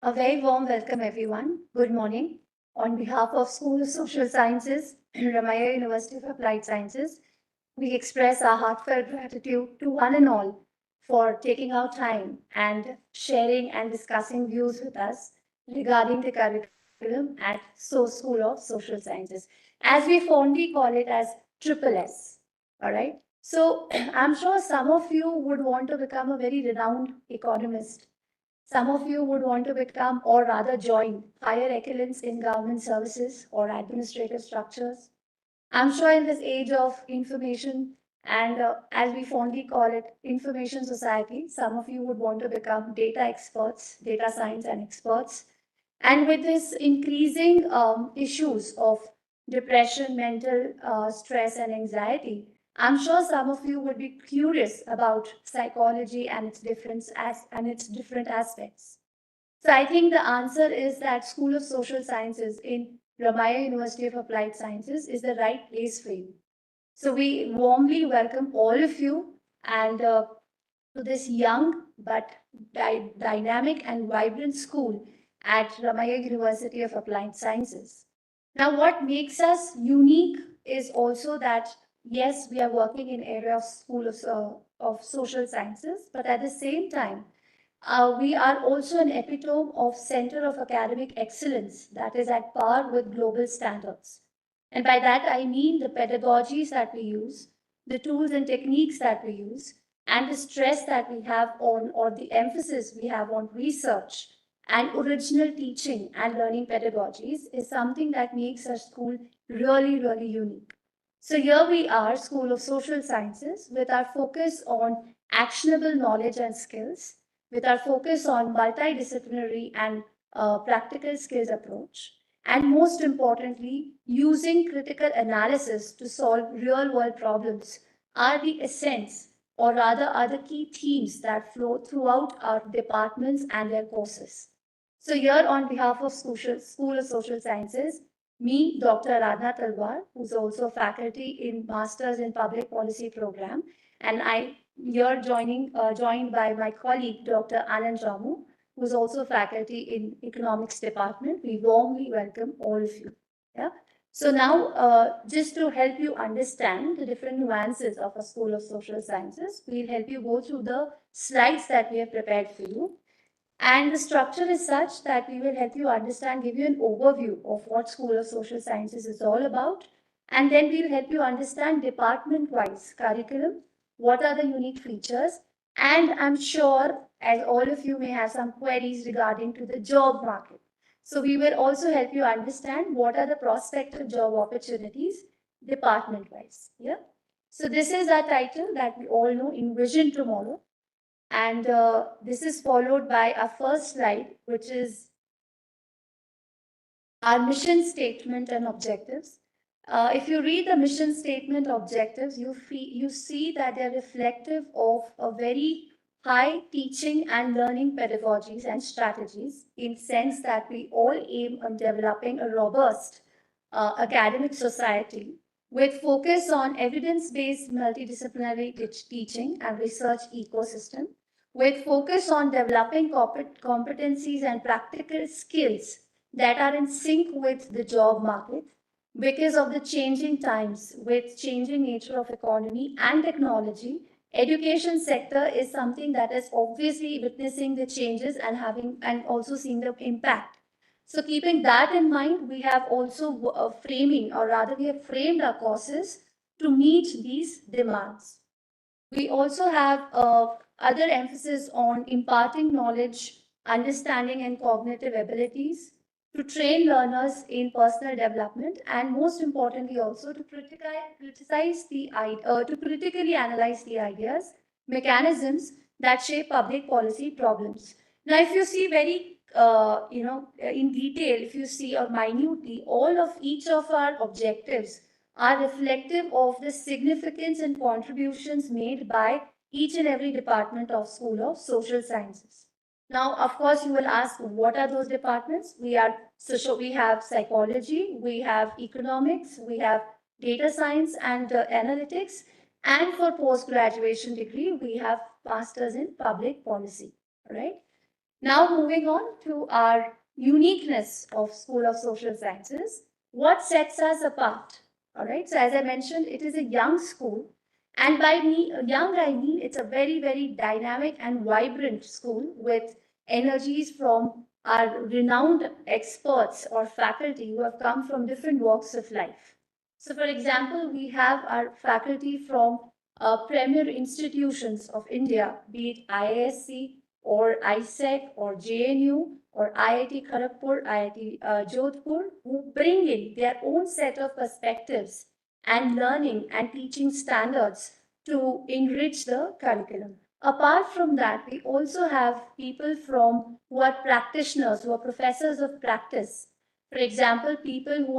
A very warm welcome, everyone. Good morning. On behalf of School of Social Sciences, Ramaiah University of Applied Sciences, we express our heartfelt gratitude to one and all for taking our time and sharing and discussing views with us regarding the curriculum at School of Social Sciences, as we fondly call it as Triple S. All right. So I'm sure some of you would want to become a very renowned economist. Some of you would want to become or rather join higher echelons in government services or administrative structures. I'm sure in this age of information and as we fondly call it, information society, some of you would want to become data experts, data science and experts. And with this increasing issues of depression, mental stress, and anxiety, I'm sure some of you would be curious about psychology and its different aspects. So I think the answer is that School of Social Sciences in Ramaiah University of Applied Sciences is the right place for you. So we warmly welcome all of you and to this young but dynamic and vibrant school at Ramaiah University of Applied Sciences. Now, what makes us unique is also that yes, we are working in area of of social sciences, but at the same time, we are also an epitome of center of academic excellence that is at par with global standards. And by that, I mean the pedagogies that we use, the tools and techniques that we use, and the stress that we have on, or the emphasis we have on research and original teaching and learning pedagogies is something that makes our school really, really unique. So here we are, School of Social Sciences, with our focus on actionable knowledge and skills, with our focus on multidisciplinary and practical skills approach, and most importantly, using critical analysis to solve real world problems are the essence, or rather, are the key themes that flow throughout our departments and their courses. So, here on behalf of School of Social Sciences, me, Dr. Aradhna Talwar, who's also faculty in Masters in Public Policy program, and I here joined by my colleague, Dr. Anand Ramu, who's also faculty in Economics Department. We warmly welcome all of you. Yeah. So now, just to help you understand the different nuances of a School of Social Sciences, we'll help you go through the slides that we have prepared for you. And the structure is such that we will help you understand, give you an overview of what School of Social Sciences is all about. And then we'll help you understand department-wise curriculum, what are the unique features, and I'm sure as all of you may have some queries regarding to the job market. So we will also help you understand what are the prospective job opportunities department-wise. Yeah. So this is our title that we all know, Envision Tomorrow. And this is followed by our first slide, which is our mission statement and objectives. If you read the mission statement objectives, you see that they're reflective of a very high teaching and learning pedagogies and strategies in sense that we all aim on developing a robust academic society with focus on evidence-based multidisciplinary teaching and research ecosystem, with focus on developing competencies and practical skills that are in sync with the job market because of the changing times with changing nature of economy and technology. Education sector is something that is obviously witnessing the changes and having and also seeing the impact. So keeping that in mind, we have also framing, or rather we have framed our courses to meet these demands. We also have other emphasis on imparting knowledge, understanding, and cognitive abilities to train learners in personal development, and most importantly, also to to critically analyze the ideas, mechanisms that shape public policy problems. Now, if you see very in detail, if you see or minutely, all of each of our objectives are reflective of the significance and contributions made by each and every department of School of Social Sciences. Now, of course, you will ask, what are those departments? We have psychology, we have economics, we have data science and analytics, and for post-graduation degree, we have masters in public policy, right? Now moving on to our uniqueness of School of Social Sciences, what sets us apart? All right, so as I mentioned, it is a young school, and by young I mean it's a very, very dynamic and vibrant school with energies from our renowned experts or faculty who have come from different walks of life. So for example, we have our faculty from premier institutions of India, be it IISc, or ISEC or JNU or IIT Kharagpur, IIT Jodhpur, who bring in their own set of perspectives and learning and teaching standards to enrich the curriculum. Apart from that, we also have people from who are practitioners, who are professors of practice. For example, people who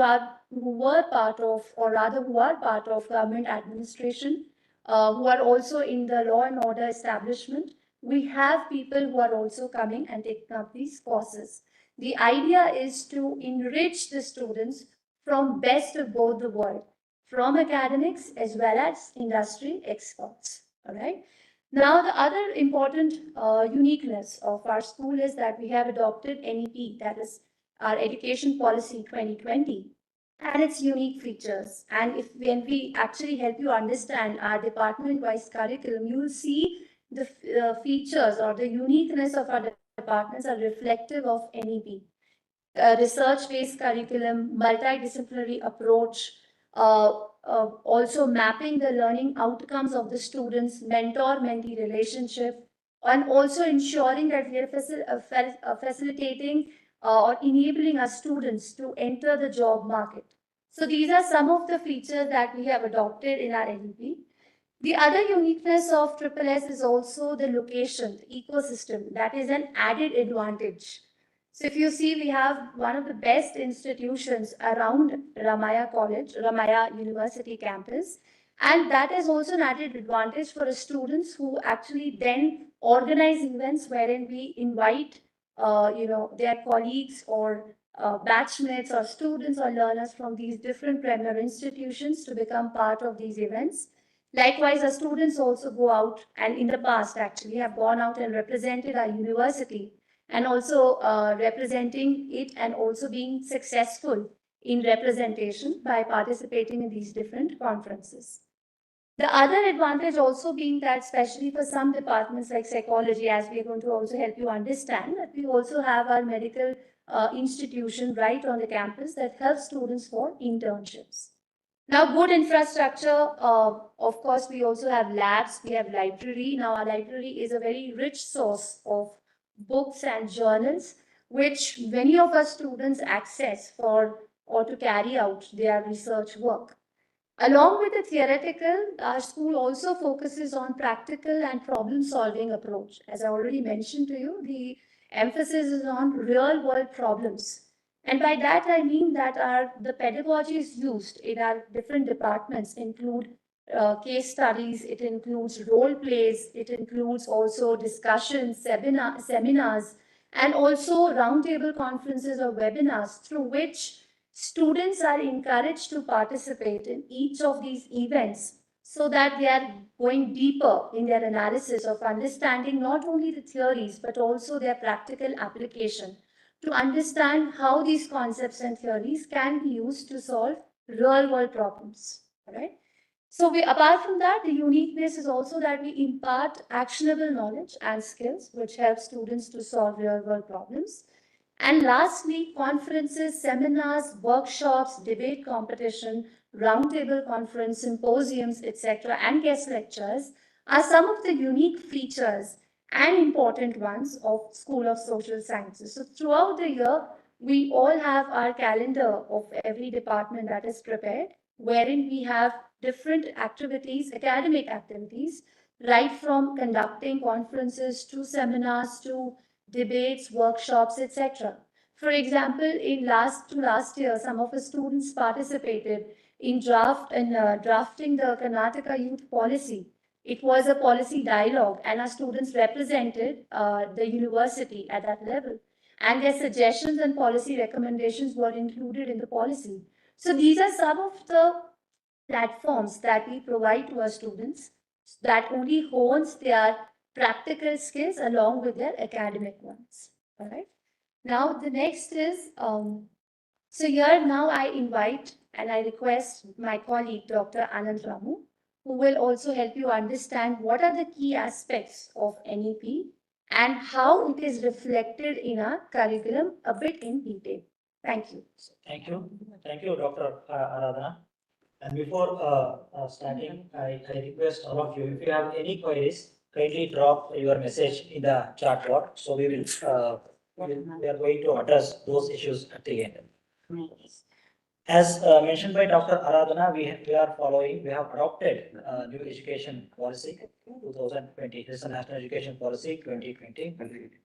were part of, or rather who are part of government administration, who are also in the law and order establishment. We have people who are also coming and taking up these courses. The idea is to enrich the students from best of both the world, from academics as well as industry experts. All right. Now, the other important uniqueness of our school is that we have adopted NEP, that is our Education Policy 2020, and its unique features. And if when we actually help you understand our department-wise curriculum, you will see the features or the uniqueness of our departments are reflective of NEP. Research-based curriculum, multidisciplinary approach, also mapping the learning outcomes of the students, mentor-mentee relationship, and also ensuring that we are facilitating or enabling our students to enter the job market. So these are some of the features that we have adopted in our NEP. The other uniqueness of Triple S is also the location, the ecosystem. That is an added advantage. So if you see, we have one of the best institutions around Ramaiah College, Ramaiah University campus. And that is also an added advantage for the students who actually then organize events wherein we invite, their colleagues or batchmates or students or learners from these different premier institutions to become part of these events. Likewise, our students also go out and in the past actually have gone out and represented our university and also representing it and also being successful in representation by participating in these different conferences. The other advantage also being that, especially for some departments like psychology, as we are going to also help you understand, that we also have our medical institution right on the campus that helps students for internships. Now, good infrastructure, of course, we also have labs, we have library. Now, our library is a very rich source of books and journals, which many of our students access for or to carry out their research work. Along with the theoretical, our school also focuses on practical and problem-solving approach. As I already mentioned to you, the emphasis is on real-world problems. And by that, I mean that the pedagogies used in our different departments include case studies, it includes role plays, it includes also discussions, seminars, and also roundtable conferences or webinars through which students are encouraged to participate in each of these events so that they are going deeper in their analysis of understanding not only the theories but also their practical application to understand how these concepts and theories can be used to solve real world problems. All right. So apart from that, the uniqueness is also that we impart actionable knowledge and skills which help students to solve real world problems. And lastly, conferences, seminars, workshops, debate competition, roundtable conference, symposiums, etc., and guest lectures are some of the unique features and important ones of School of Social Sciences. So throughout the year, we all have our calendar of every department that is prepared, wherein we have different activities, academic activities, right from conducting conferences to seminars to debates, workshops, etc. For example, in last year, some of the students participated in drafting the Karnataka Youth Policy. It was a policy dialogue, and our students represented the university at that level. And their suggestions and policy recommendations were included in the policy. So these are some of the platforms that we provide to our students that only hones their practical skills along with their academic ones. All right. Now the next is, so here now I invite and I request my colleague, Dr. Anand Ramu, who will also help you understand what are the key aspects of NEP and how it is reflected in our curriculum a bit in detail. Thank you. Thank you. Thank you, Dr. Aradhana. And before starting, I request all of you, if you have any queries, kindly drop your message in the chat box. So we are going to address those issues at the end. As mentioned by Dr. Aradhana, we have adopted new education policy 2020. This is a national education policy 2020,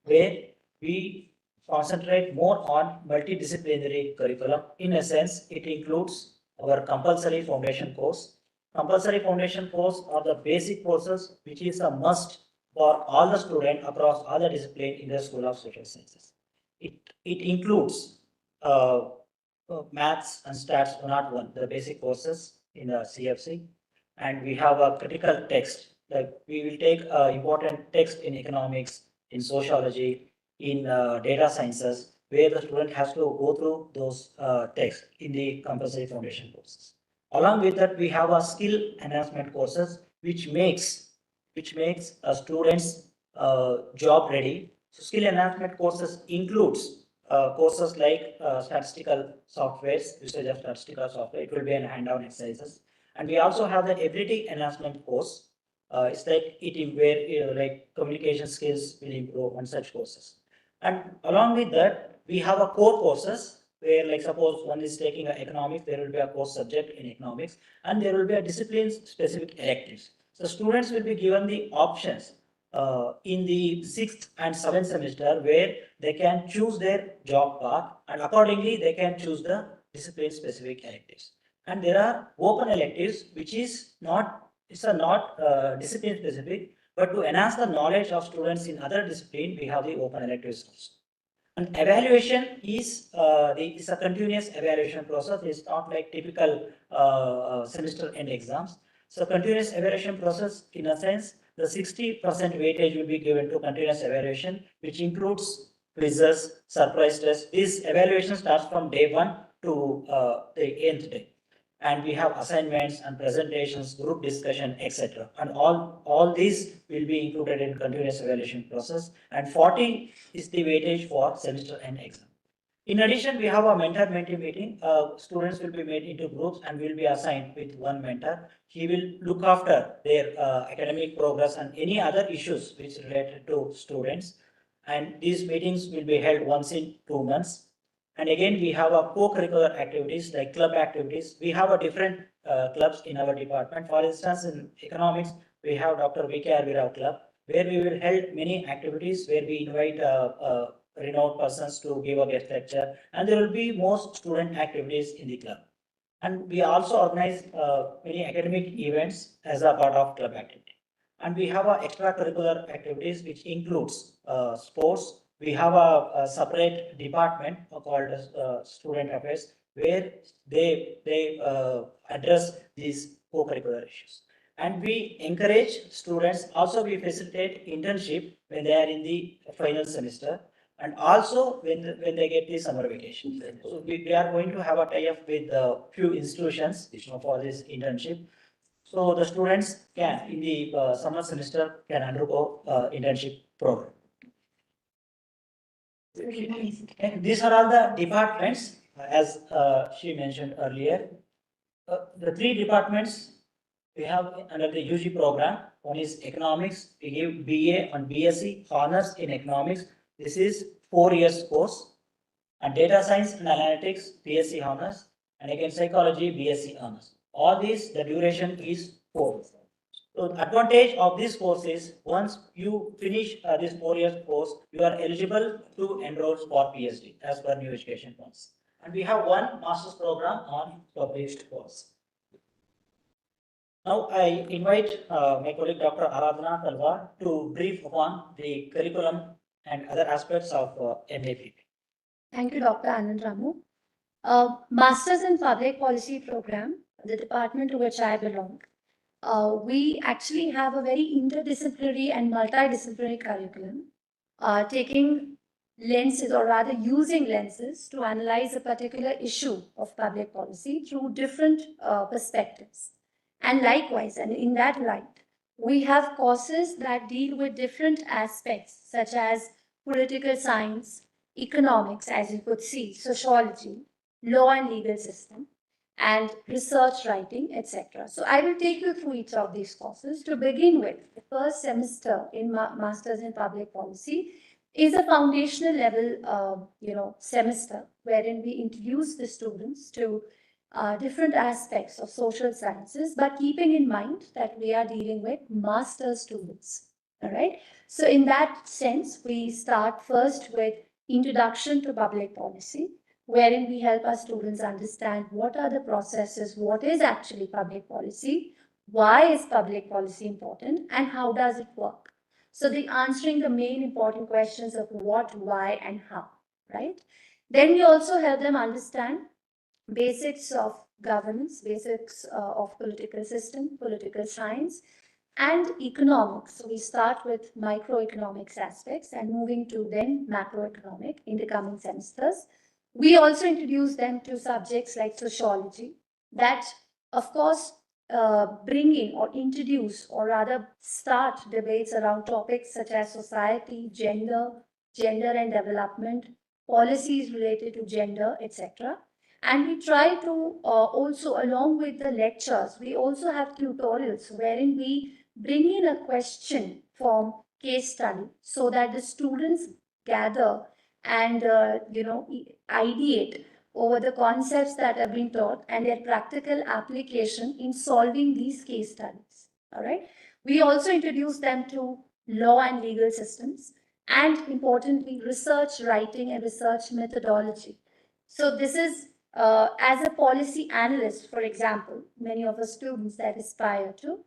where we concentrate more on multidisciplinary curriculum. In a sense, it includes our compulsory foundation course. Compulsory foundation course are the basic courses which is a must for all the students across all the disciplines in the School of Social Sciences. It includes maths and stats 101, the basic courses in the CFC. And we have a critical text, like we will take important text in economics, in sociology, in data sciences, where the student has to go through those texts in the compulsory foundation courses. Along with that, we have a skill enhancement courses, which makes students job ready. So skill enhancement courses includes courses like statistical softwares, usage of statistical software. It will be an hand-on exercises. And we also have the ability enhancement course. It's like it where like communication skills will improve on such courses. And along with that, we have a core courses where, like, suppose one is taking economics, there will be a core subject in economics, and there will be a discipline specific electives. So students will be given the options in the 6th and 7th semester, where they can choose their job path, and accordingly they can choose the discipline specific electives. And there are open electives, which is not, it's a not discipline specific, but to enhance the knowledge of students in other discipline, we have the open electives also. And evaluation is a continuous evaluation process. It's not like typical semester end exams. So continuous evaluation process, in a sense, the 60% weightage will be given to continuous evaluation, which includes quizzes, surprise tests. This evaluation starts from day 1 to the nth day. And we have assignments and presentations, group discussion, etc. And all these will be included in continuous evaluation process. And 40 is the weightage for semester end exam. In addition, we have a mentor-mentee meeting. Students will be made into groups and will be assigned with one mentor. He will look after their academic progress and any other issues which related to students. And these meetings will be held once in 2 months. And again, we have a co-curricular activities like club activities. We have a different clubs in our department. For instance, in economics, we have Dr. V.K.R. Virao Club, where we will hold many activities where we invite renowned persons to give a guest lecture, and there will be most student activities in the club. And we also organize many academic events as a part of club activity. And we have extracurricular activities, which includes sports. We have a separate department called student affairs, where they address these co-curricular issues. And we encourage students. Also, we facilitate internship when they are in the final semester, and also when they get the summer vacation. So we are going to have a tie-up with a few institutions for this internship. So the students can, in the summer semester, can undergo internship program. And these are all the departments, as she mentioned earlier. The 3 departments we have under the UG program. One is economics. We give BA and BSc honors in economics. This is 4 years course. And data science and analytics, BSc honors. And again, psychology, BSc honors. All these, the duration is 4. So the advantage of this course is, once you finish this 4 years course, you are eligible to enroll for PhD as per new education policy. And we have one master's program on published course. Now I invite my colleague Dr. Aradhana Talwar to brief upon the curriculum and other aspects of MAP. Thank you, Dr. Anand Ramu. Masters in Public Policy program, the department to which I belong, we actually have a very interdisciplinary and multidisciplinary curriculum, taking lenses, or rather using lenses, to analyze a particular issue of public policy through different perspectives. And likewise, and in that light, we have courses that deal with different aspects such as political science, economics, as you could see, sociology, law and legal system, and research writing, etc. So I will take you through each of these courses. To begin with, the first semester in Masters in Public Policy is a foundational level, semester wherein we introduce the students to different aspects of social sciences, but keeping in mind that we are dealing with master students. All right. So in that sense, we start first with introduction to public policy, wherein we help our students understand what are the processes, what is actually public policy, why is public policy important, and how does it work. So the answering the main important questions of what, why, and how, right? Then we also help them understand basics of governance, basics of political system, political science, and economics. So we start with microeconomics aspects and moving to then macroeconomic in the coming semesters. We also introduce them to subjects like sociology that, of course, bring in or introduce or rather start debates around topics such as society, gender and development, policies related to gender, etc. And we try to also, along with the lectures, we also have tutorials wherein we bring in a question from case study so that the students gather and ideate over the concepts that have been taught and their practical application in solving these case studies. All right. We also introduce them to law and legal systems, and importantly, research writing and research methodology. So this is as a policy analyst, for example, many of the students that aspire to,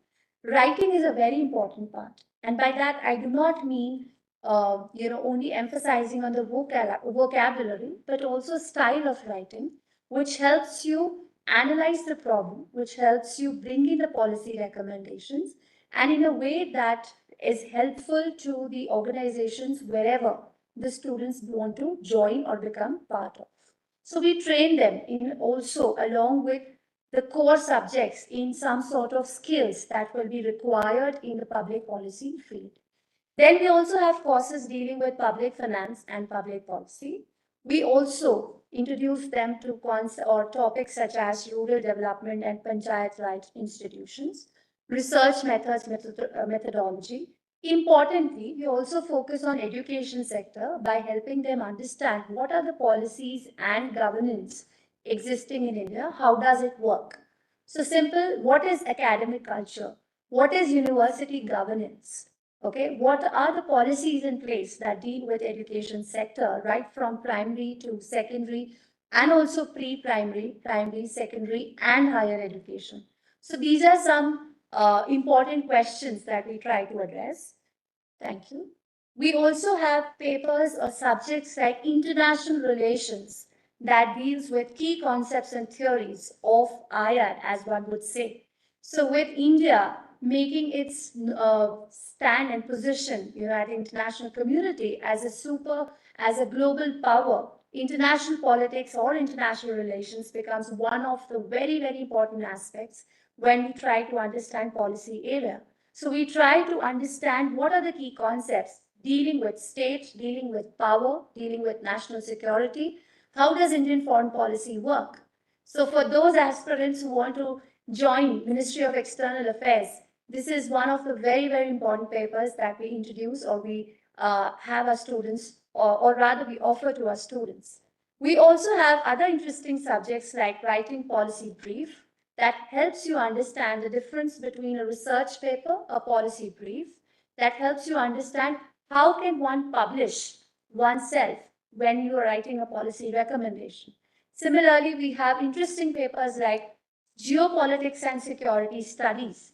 writing is a very important part. And by that, I do not mean only emphasizing on the vocabulary, but also style of writing, which helps you analyze the problem, which helps you bring in the policy recommendations, and in a way that is helpful to the organizations wherever the students want to join or become part of. So we train them in also along with the core subjects in some sort of skills that will be required in the public policy field. Then we also have courses dealing with public finance and public policy. We also introduce them to topics such as rural development and panchayat Raj institutions, research methods, methodology. Importantly, we also focus on education sector by helping them understand what are the policies and governance existing in India, how does it work. So simple, what is academic culture? What is university governance? Okay, what are the policies in place that deal with education sector, right from primary to secondary and also pre-primary, primary, secondary, and higher education? So these are some important questions that we try to address. Thank you. We also have papers or subjects like international relations that deals with key concepts and theories of IR, as one would say. So with India making its stand and position, at international community as as a global power, international politics or international relations becomes one of the very, very important aspects when we try to understand policy area. So we try to understand what are the key concepts dealing with state, dealing with power, dealing with national security. How does Indian foreign policy work? So for those aspirants who want to join Ministry of External Affairs, this is one of the very, very important papers that we introduce or we have our students, or rather we offer to our students. We also have other interesting subjects like writing policy brief that helps you understand the difference between a research paper, a policy brief, that helps you understand how can one publish oneself when you are writing a policy recommendation. Similarly, we have interesting papers like geopolitics and security studies.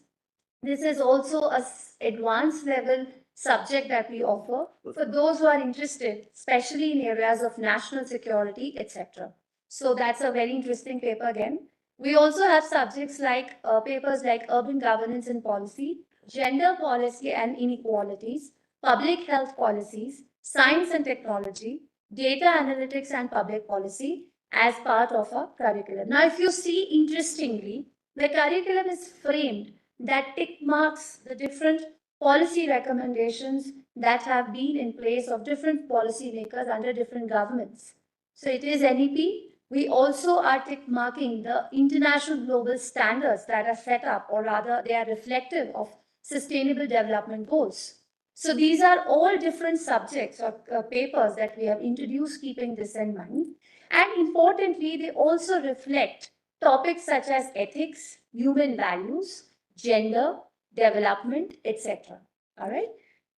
This is also a advanced level subject that we offer for those who are interested, especially in areas of national security, etc. So that's a very interesting paper again. We also have subjects like papers like urban governance and policy, gender policy and inequalities, public health policies, science and technology, data analytics and public policy as part of our curriculum. Now, if you see, interestingly, the curriculum is framed that tick marks the different policy recommendations that have been in place of different policymakers under different governments. So it is NEP. We also are tick marking the international global standards that are set up, or rather, they are reflective of sustainable development goals. So these are all different subjects or papers that we have introduced keeping this in mind. And importantly, they also reflect topics such as ethics, human values, gender, development, etc. All right.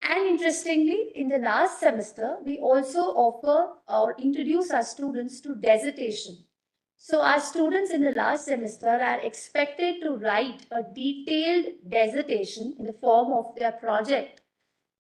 And interestingly, in the last semester, we also offer or introduce our students to dissertation. So our students in the last semester are expected to write a detailed dissertation in the form of their project.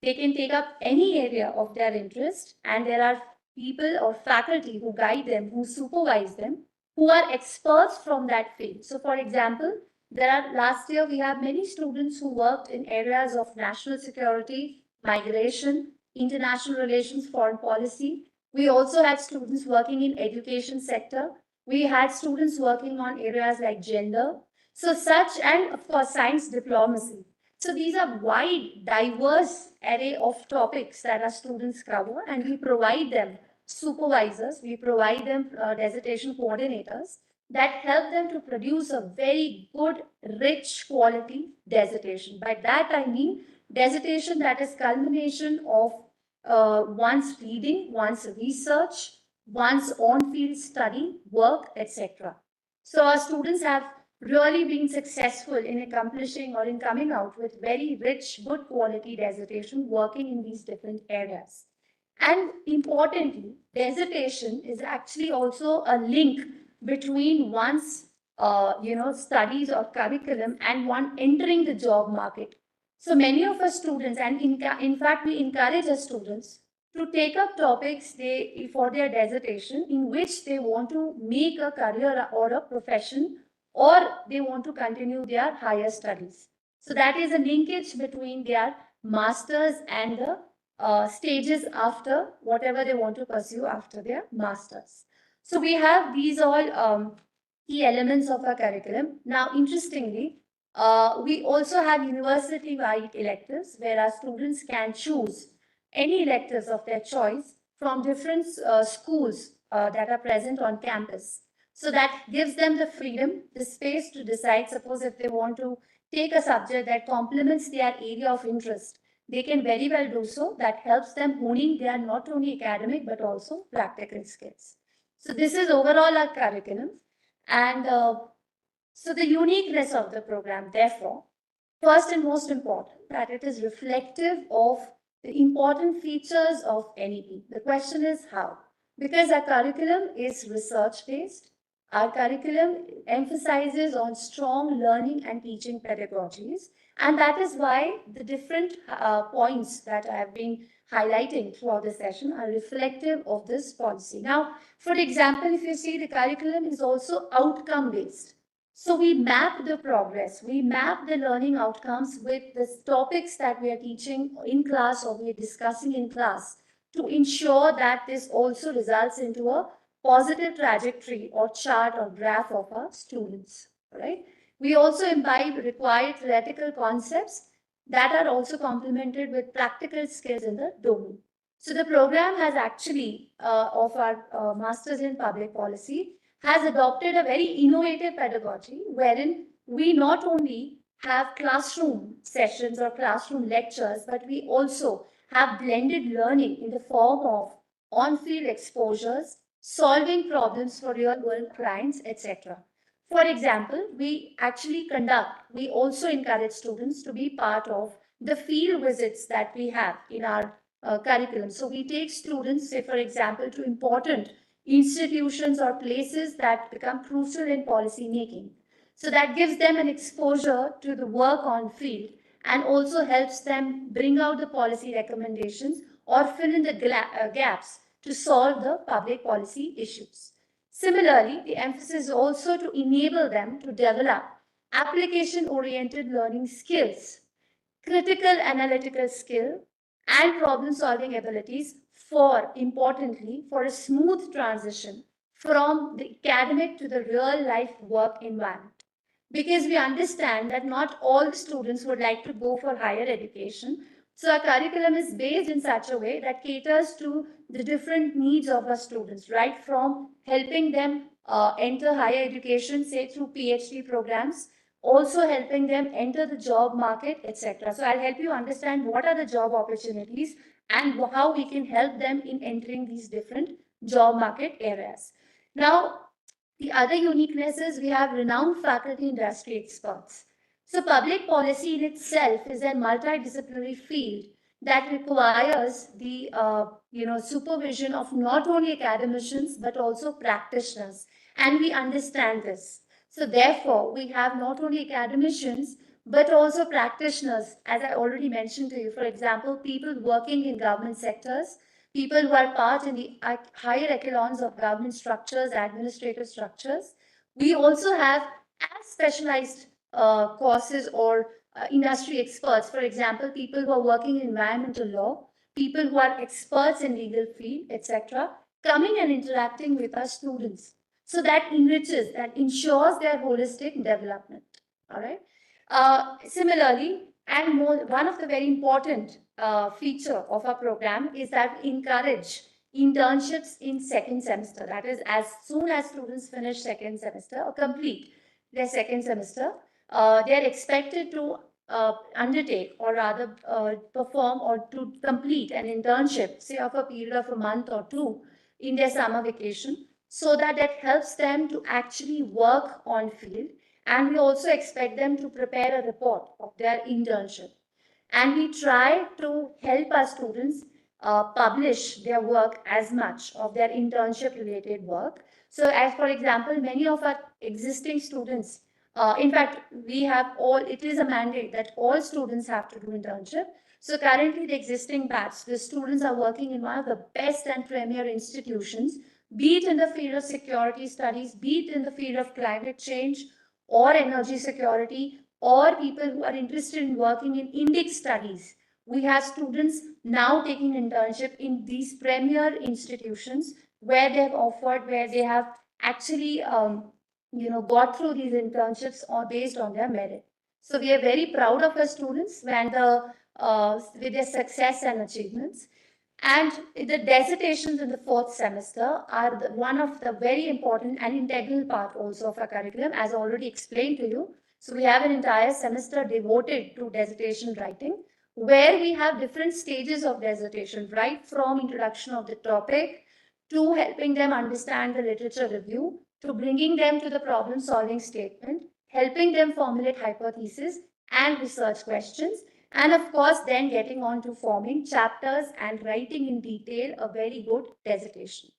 They can take up any area of their interest, and there are people or faculty who guide them, who supervise them, who are experts from that field. So, for example, last year we have many students who worked in areas of national security, migration, international relations, foreign policy. We also had students working in education sector. We had students working on areas like gender. So such, and of course, science diplomacy. So these are wide, diverse array of topics that our students cover, and we provide them supervisors, we provide them dissertation coordinators that help them to produce a very good, rich quality dissertation. By that I mean dissertation that is culmination of one's reading, one's research, one's on-field study, work, etc. So our students have really been successful in accomplishing or in coming out with very rich, good quality dissertation working in these different areas. And importantly, dissertation is actually also a link between one's studies or curriculum and one entering the job market. So many of our students, and in fact, we encourage our students to take up topics for their dissertation in which they want to make a career or a profession, or they want to continue their higher studies. So that is a linkage between their masters and the stages after whatever they want to pursue after their masters. So we have these all key elements of our curriculum. Now, interestingly, we also have university-wide electives where our students can choose any electives of their choice from different schools that are present on campus. So that gives them the freedom, the space to decide. Suppose if they want to take a subject that complements their area of interest, they can very well do so. That helps them honing their not only academic but also practical skills. So this is overall our curriculum. And so the uniqueness of the program, therefore, first and most important, that it is reflective of the important features of NEP. The question is how? Because our curriculum is research-based, our curriculum emphasizes on strong learning and teaching pedagogies, and that is why the different points that I have been highlighting throughout the session are reflective of this policy. Now, for example, if you see, the curriculum is also outcome-based. So we map the progress, we map the learning outcomes with the topics that we are teaching in class or we are discussing in class to ensure that this also results into a positive trajectory or chart or graph of our students, right? We also imbibe required theoretical concepts that are also complemented with practical skills in the domain. So the program has actually, of our Masters in Public Policy, has adopted a very innovative pedagogy wherein we not only have classroom sessions or classroom lectures, but we also have blended learning in the form of on-field exposures, solving problems for real-world clients, etc. For example, we also encourage students to be part of the field visits that we have in our curriculum. So we take students, say for example, to important institutions or places that become crucial in policy making. So that gives them an exposure to the work on field and also helps them bring out the policy recommendations or fill in the gaps to solve the public policy issues. Similarly, the emphasis is also to enable them to develop application-oriented learning skills, critical analytical skill, and problem-solving abilities importantly, for a smooth transition from the academic to the real-life work environment. Because we understand that not all the students would like to go for higher education. So our curriculum is based in such a way that caters to the different needs of our students, right? From helping them enter higher education, say through PhD programs, also helping them enter the job market, etc. So I'll help you understand what are the job opportunities and how we can help them in entering these different job market areas. Now, the other uniqueness is we have renowned faculty industry experts. So public policy in itself is a multidisciplinary field that requires the supervision of not only academicians but also practitioners, and we understand this. So therefore, we have not only academicians but also practitioners, as I already mentioned to you. For example, people working in government sectors, people who are part in the higher echelons of government structures, administrative structures. We also have as specialized courses or industry experts, for example, people who are working in environmental law, people who are experts in legal field, etc., coming and interacting with our students. So that enriches, that ensures their holistic development. All right. Similarly, and one of the very important feature of our program is that we encourage internships in second semester. That is, as soon as students finish second semester or complete their second semester, they are expected to undertake or rather perform or to complete an internship, say of a period of a month or two in their summer vacation, so that helps them to actually work on field, and we also expect them to prepare a report of their internship. And we try to help our students publish their work as much of their internship related work. So as for example, many of our existing students, in fact, we have all, it is a mandate that all students have to do internship. So currently the existing batch, the students are working in one of the best and premier institutions, be it in the field of security studies, be it in the field of climate change or energy security, or people who are interested in working in Indic studies. We have students now taking internship in these premier institutions where they have offered, where they have actually got through these internships or based on their merit. So we are very proud of our students when with their success and achievements. And the dissertations in the fourth semester are one of the very important and integral part also of our curriculum, as already explained to you. So we have an entire semester devoted to dissertation writing, where we have different stages of dissertation, right from introduction of the topic to helping them understand the literature review, to bringing them to the problem solving statement, helping them formulate hypotheses and research questions, and of course then getting on to forming chapters and writing in detail a very good dissertation.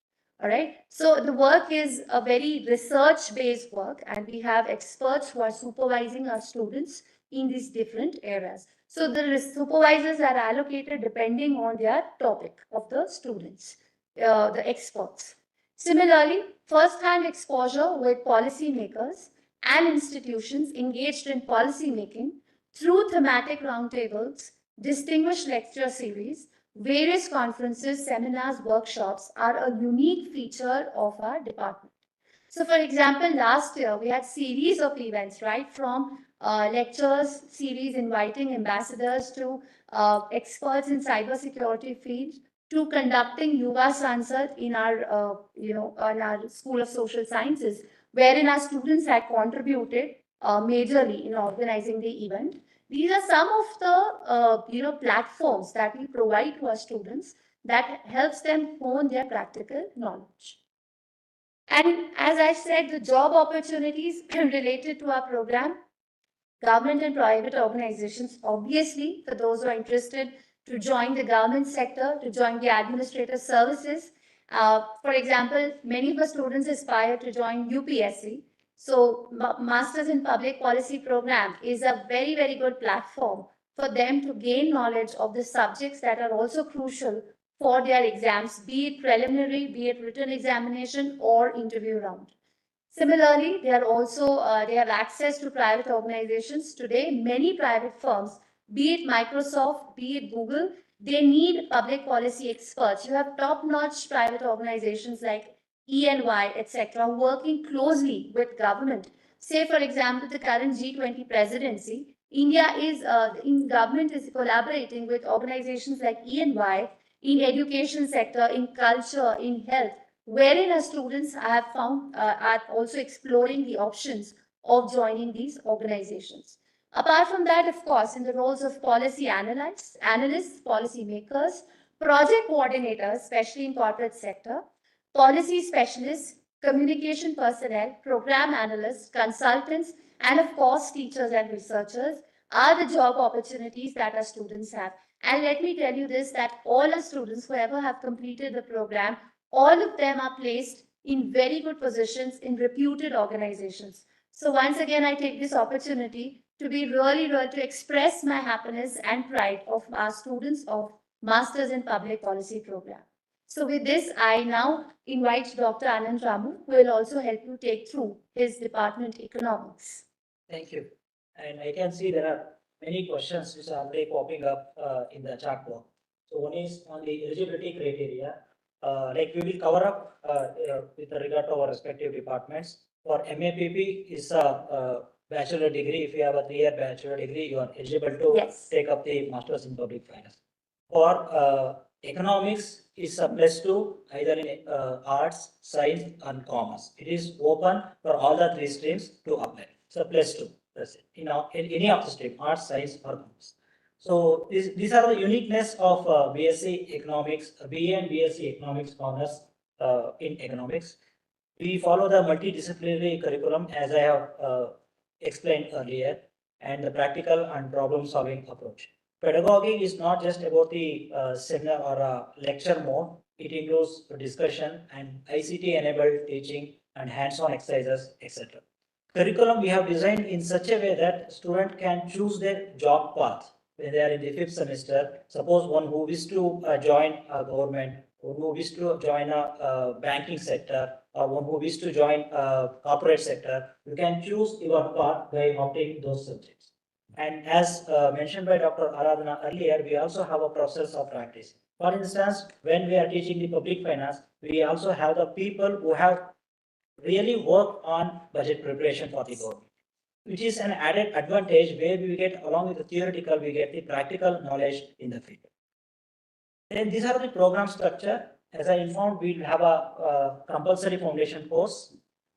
All right, so the work is a very research based work, and we have experts who are supervising our students in these different areas. So the supervisors are allocated depending on their topic of the students, the experts. Similarly, first-hand exposure with policymakers and institutions engaged in policy making through thematic roundtables, distinguished lecture series, various conferences, seminars, workshops are a unique feature of our department. So for example, last year we had series of events, right, from lectures series inviting ambassadors to experts in cybersecurity field to conducting Yuva Sansad in our, in our School of Social Sciences, wherein our students had contributed majorly in organizing the event. These are some of the platforms that we provide to our students that helps them hone their practical knowledge. And as I said, the job opportunities related to our program, government and private organizations, obviously, for those who are interested to join the government sector, to join the administrative services. For example, many of our students aspire to join UPSC. So, Masters in Public Policy program is a very, very good platform for them to gain knowledge of the subjects that are also crucial for their exams, be it preliminary, be it written examination or interview round. Similarly, they are also they have access to private organizations. Today, many private firms be it Microsoft, be it Google, they need public policy experts. You have top-notch private organizations like ENY, etc., working closely with government. Say, for example, the current G20 presidency, India is in government is collaborating with organizations like ENY in education sector, in culture, in health, wherein our students have found are also exploring the options of joining these organizations. Apart from that, of course, in the roles of policy analysts, policy makers, project coordinators, especially in corporate sector, policy specialists, communication personnel, program analysts, consultants, and of course, teachers and researchers are the job opportunities that our students have. And let me tell you this, that all our students, whoever have completed the program, all of them are placed in very good positions in reputed organizations. So once again, I take this opportunity to be really to express my happiness and pride of our students of Masters in Public Policy program. So with this, I now invite Dr. Anand Ramu, who will also help you take through his department economics. Thank you. And I can see there are many questions which are already popping up in the chat box. So one is on the eligibility criteria. Like we will cover up with regard to our respective departments. For MAPP is a bachelor degree. If you have a 3-year bachelor degree, you are eligible to take up the Masters in Public Finance. For economics is a +2 either in arts, science, and commerce. It is open for all the 3 streams to apply. So +2. That's it. In any of the stream, arts, science, or commerce. So these are the uniqueness of BSc Economics, BA and BSc Economics honors in economics. We follow the multidisciplinary curriculum as I have explained earlier, and the practical and problem-solving approach. Pedagogy is not just about the seminar or a lecture mode. It includes discussion and ICT-enabled teaching and hands-on exercises, etc. Curriculum we have designed in such a way that student can choose their job path when they are in the 5th semester. Suppose one who wishes to join a government, one who wishes to join a banking sector, or one who wishes to join a corporate sector, you can choose your path by opting those subjects. And as mentioned by Dr. Aradhana earlier, we also have a process of practice. For instance, when we are teaching the public finance, we also have the people who have really work on budget preparation for the government, which is an added advantage where we get, along with the theoretical, we get the practical knowledge in the field. Then these are the program structure. As I informed, we will have a compulsory foundation course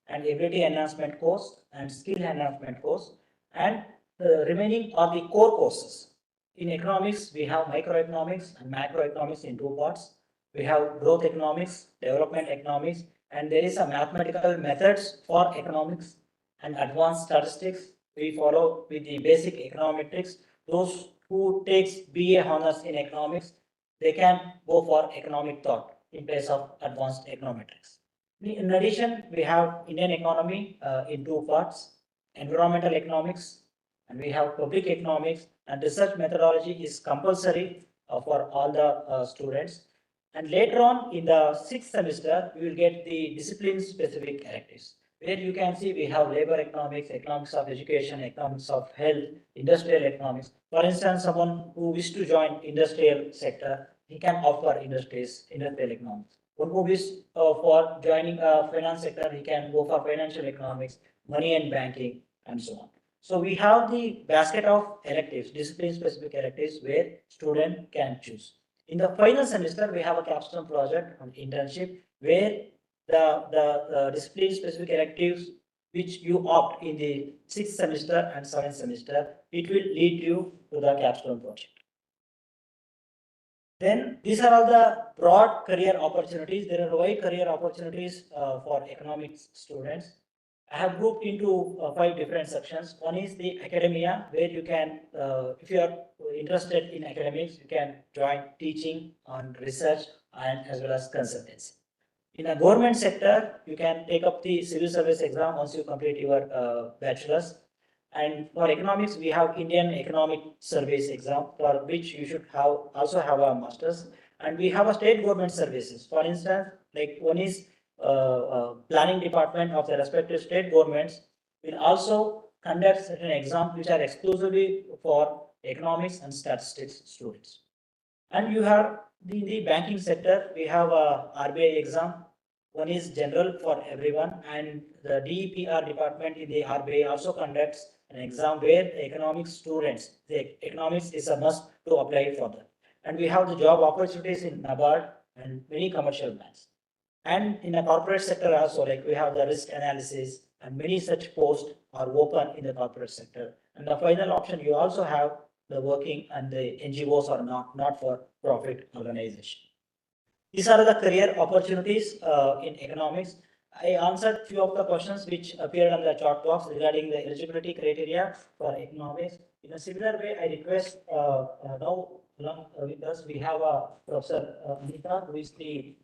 and ability enhancement course and skill enhancement course, and the remaining are the core courses. In economics, we have microeconomics and macroeconomics in 2 parts. We have growth economics, development economics, and there is a mathematical methods for economics and advanced statistics. We follow with the basic econometrics. Those who takes BA honors in economics, they can go for economic thought in place of advanced econometrics. In addition, we have Indian economy in 2 parts, environmental economics, and we have public economics, and research methodology is compulsory for all the students. And later on in the 6th semester, we will get the discipline specific electives, where you can see we have labor economics, economics of education, economics of health, industrial economics. For instance, someone who wishes to join industrial sector, he can opt for industrial economics. One who wishes for joining a finance sector, he can go for financial economics, money and banking, and so on. So we have the basket of electives, discipline specific electives, where student can choose. In the final semester, we have a capstone project on internship, where the discipline specific electives which you opt in the 6th semester and 7th semester, it will lead you to the capstone project. Then these are all the broad career opportunities. There are wide career opportunities for economics students. I have grouped into 5 different sections. One is the academia, where you can, if you are interested in academics, you can join teaching on research and as well as consultancy. In a government sector, you can take up the civil service exam once you complete your bachelor's. And for economics, we have Indian Economic Service exam, for which you should also have a master's. And we have a state government services. For instance, like one is planning department of the respective state governments will also conduct certain exams which are exclusively for economics and statistics students. And you have the banking sector, we have a RBI exam. One is general for everyone, and the DEPR department in the RBI also conducts an exam where the economics students, the economics is a must to apply for that. And we have the job opportunities in NABARD and many commercial banks. And in the corporate sector also, like we have the risk analysis and many such posts are open in the corporate sector. And the final option, you also have the working and the NGOs or not for profit organization. These are the career opportunities in economics. I answered few of the questions which appeared on the chat box regarding the eligibility criteria for economics. In a similar way, I request now along with us, we have Professor Anita, who is the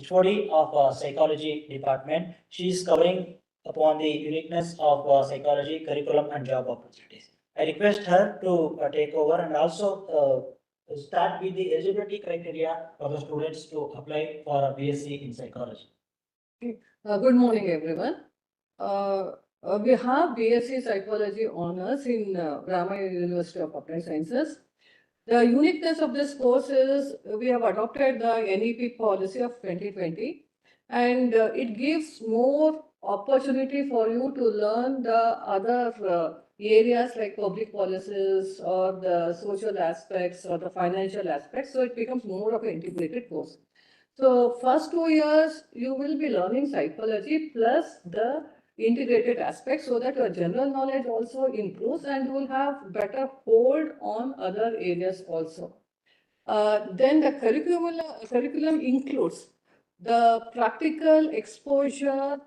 HOD of psychology department. She is covering upon the uniqueness of psychology curriculum and job opportunities. I request her to take over and also start with the eligibility criteria for the students to apply for a BSc in psychology. Good morning, everyone. We have BSc Psychology honors in Ramaiah University of Applied Sciences. The uniqueness of this course is we have adopted the NEP policy of 2020, and it gives more opportunity for you to learn the other areas like public policies or the social aspects or the financial aspects. So it becomes more of an integrated course. So first 2 years, you will be learning psychology plus the integrated aspects so that your general knowledge also improves and you will have better hold on other areas also. Then the curriculum includes the practical exposure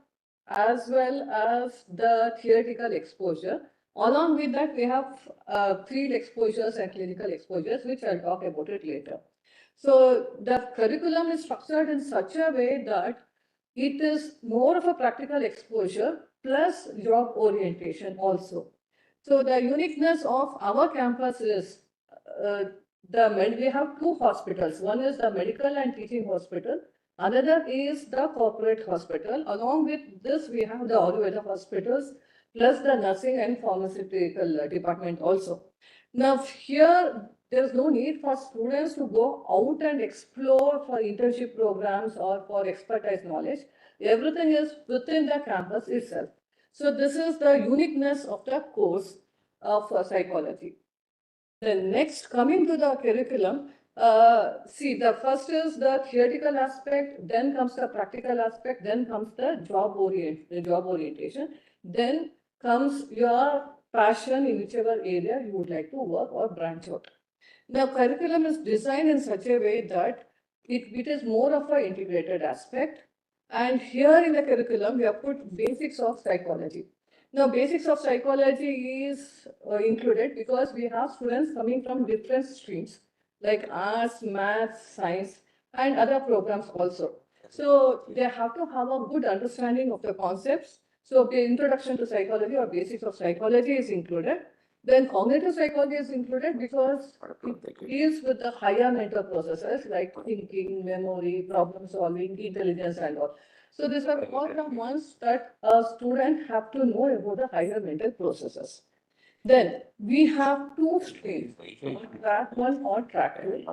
as well as the theoretical exposure. Along with that, we have field exposures and clinical exposures, which I'll talk about it later. So the curriculum is structured in such a way that it is more of a practical exposure plus job orientation also. So the uniqueness of our campus is we have two hospitals. One is the medical and teaching hospital. Another is the corporate hospital. Along with this, we have the Ayurveda hospitals plus the nursing and pharmaceutical department also. Now here, there is no need for students to go out and explore for internship programs or for expertise knowledge. Everything is within the campus itself. So this is the uniqueness of the course of psychology. Then next, coming to the curriculum, see, the first is the theoretical aspect, then comes the practical aspect, then comes the job orientation, then comes your passion in whichever area you would like to work or branch out. The curriculum is designed in such a way that it is more of an integrated aspect. And here in the curriculum, we have put basics of psychology. Now, basics of psychology is included because we have students coming from different streams like arts, maths, science, and other programs also. So they have to have a good understanding of the concepts. So the introduction to psychology or basics of psychology is included. Then cognitive psychology is included because it deals with the higher mental processes like thinking, memory, problem solving, intelligence, and all. So these are all the ones that a student have to know about the higher mental processes. Then we have two streams, track 1 or track 2,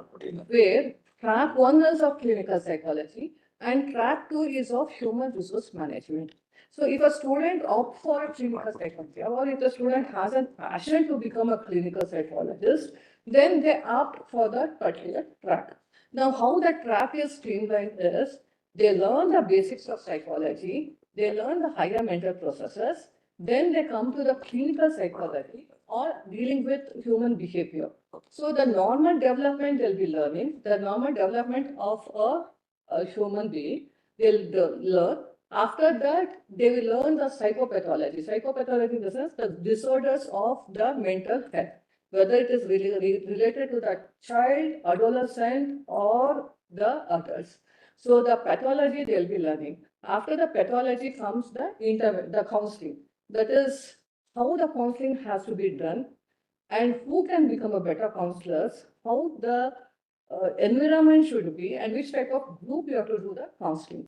where track 1 is of clinical psychology and track 2 is of human resource management. So if a student opts for a clinical psychology or if the student has a passion to become a clinical psychologist, then they opt for that particular track. Now, how the track is streamlined is they learn the basics of psychology, they learn the higher mental processes, then they come to the clinical psychology or dealing with human behavior. So the normal development they'll be learning, the normal development of a human being, they'll learn. After that, they will learn the psychopathology. Psychopathology in the sense the disorders of the mental health, whether it is related to the child, adolescent, or the adults. So the pathology they'll be learning. After the pathology comes the counseling. That is how the counseling has to be done and who can become a better counselors, how the environment should be and which type of group you have to do the counseling.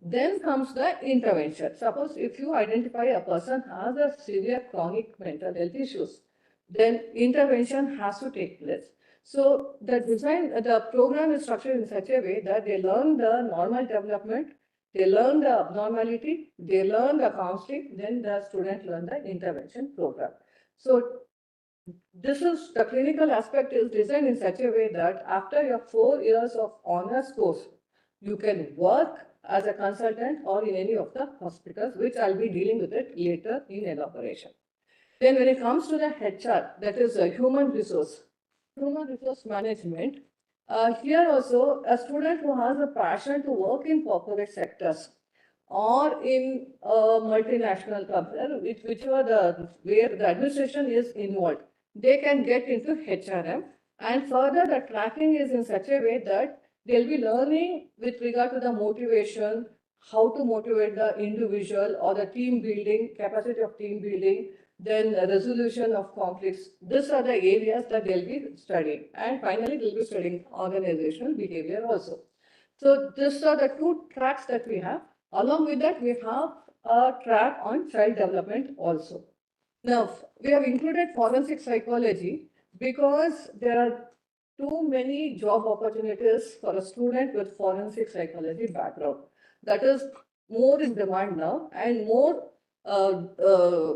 Then comes the intervention. Suppose if you identify a person has a severe chronic mental health issues, then intervention has to take place. So the program is structured in such a way that they learn the normal development, they learn the abnormality, they learn the counseling, then the student learn the intervention program. So the clinical aspect is designed in such a way that after your 4 years of honors course, you can work as a consultant or in any of the hospitals, which I'll be dealing with it later in elaboration. Then when it comes to the HR, that is human resource management, here also a student who has a passion to work in corporate sectors or in a multinational company, whichever where the administration is involved, they can get into HRM. And further, the tracking is in such a way that they'll be learning with regard to the motivation, how to motivate the individual or the team building, capacity of team building, then the resolution of conflicts. These are the areas that they'll be studying. And finally, they'll be studying organizational behavior also. So these are the two tracks that we have. Along with that, we have a track on child development also. Now, we have included forensic psychology because there are too many job opportunities for a student with forensic psychology background. That is more in demand now, and more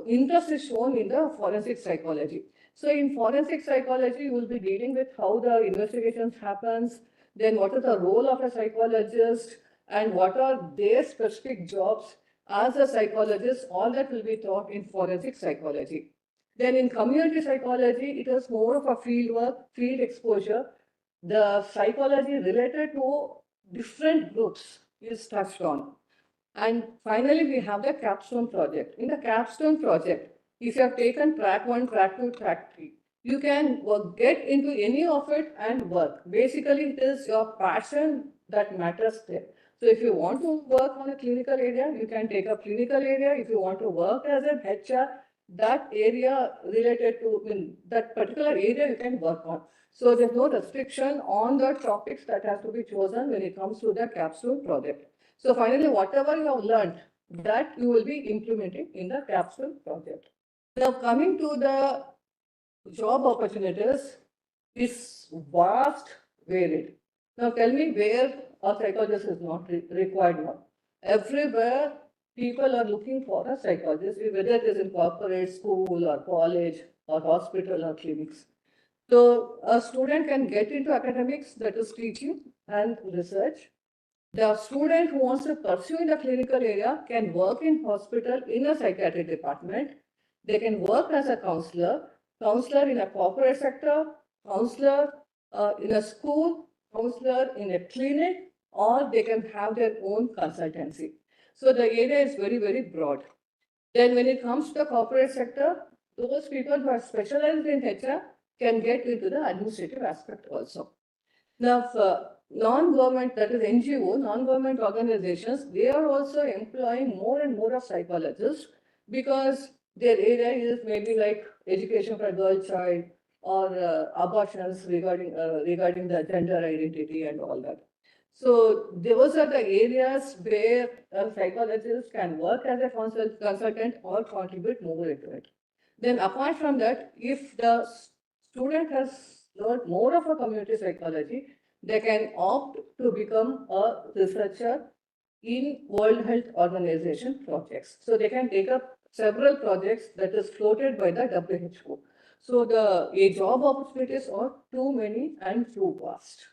interest is shown in the forensic psychology. So in forensic psychology, you will be dealing with how the investigations happens, then what is the role of a psychologist, and what are their specific jobs as a psychologist. All that will be taught in forensic psychology. Then in community psychology, it is more of a field work, field exposure. The psychology related to different groups is touched on. And finally, we have the capstone project. In the capstone project, if you have taken track 1, track 2, track 3, you can get into any of it and work. Basically, it is your passion that matters there. So if you want to work on a clinical area, you can take a clinical area. If you want to work as an HR, that area related to, that particular area you can work on. So there's no restriction on the topics that has to be chosen when it comes to the capstone project. So finally, whatever you have learned, that you will be implementing in the capstone project. Now coming to the job opportunities is vast, varied. Now tell me where a psychologist is not required now. Everywhere people are looking for a psychologist, whether it is in corporate, school or college or hospital or clinics. So a student can get into academics, that is teaching and research. The student who wants to pursue in the clinical area can work in hospital in a psychiatric department. They can work as a counselor in a corporate sector, counselor in a school, counselor in a clinic, or they can have their own consultancy. So the area is very, very broad. Then when it comes to the corporate sector, those people who are specialized in HR can get into the administrative aspect also. Now, non-government, that is NGO, non-government organizations, they are also employing more and more of psychologists because their area is maybe like education for girl child or abortions regarding the gender identity and all that. So those are the areas where a psychologist can work as a consultant or contribute more into it. Then apart from that, if the student has learned more of a community psychology, they can opt to become a researcher in World Health Organization projects. So they can take up several projects that is floated by the WHO. So the job opportunities are too many and too vast.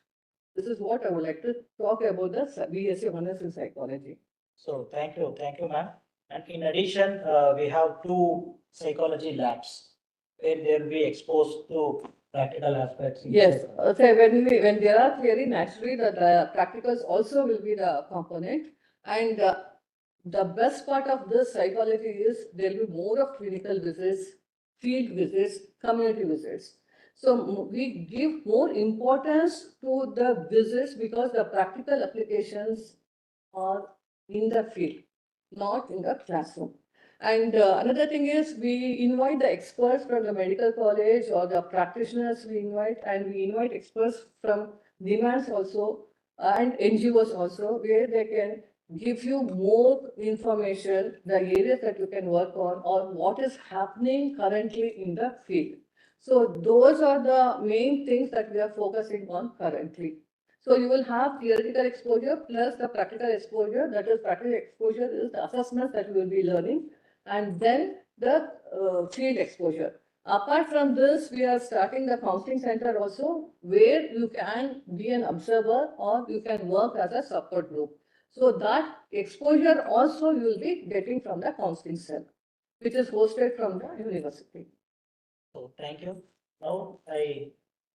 This is what I would like to talk about the BSc Honors in Psychology. So thank you, ma'am. And in addition, we have 2 psychology labs where they will be exposed to practical aspects. Yes, so when there are theory, naturally the practicals also will be the component. And the best part of this psychology is there will be more of clinical visits, field visits, community visits. So we give more importance to the visits because the practical applications are in the field, not in the classroom. And another thing is we invite the experts from the medical college or the practitioners we invite, and we invite experts from demands also and NGOs also, where they can give you more information, the areas that you can work on or what is happening currently in the field. So those are the main things that we are focusing on currently. So you will have theoretical exposure plus the practical exposure. That is, practical exposure is the assessments that you will be learning, and then the field exposure. Apart from this, we are starting the counseling center also, where you can be an observer or you can work as a support group. So that exposure also you will be getting from the counseling cell, which is hosted from the university. So thank you. Now I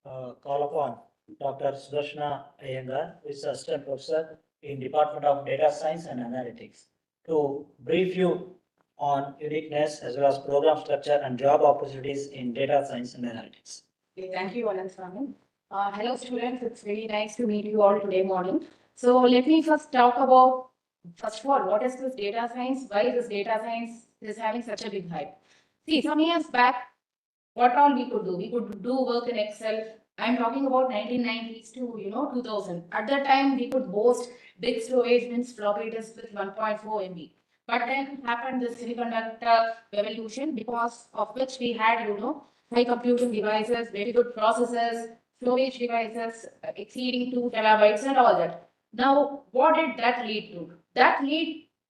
call upon Dr. Sudarshana Iyengar, who is Assistant Professor in Department of Data Science and Analytics, to brief you on uniqueness as well as program structure and job opportunities in data science and analytics. Okay, thank you, Anand Swami. Hello, students. It's very nice to meet you all today morning. So let me first talk about, first of all, what is this data science? Why this data science is having such a big hype? See, some years back, what all we could do? We could do work in Excel. I'm talking about 1990s to 2000. At that time, we could boast big storage bins, floppy disks with 1.4 MB. But then happened this semiconductor revolution, because of which we had high computing devices, very good processors, storage devices exceeding 2 terabytes and all that. Now, what did that lead to? That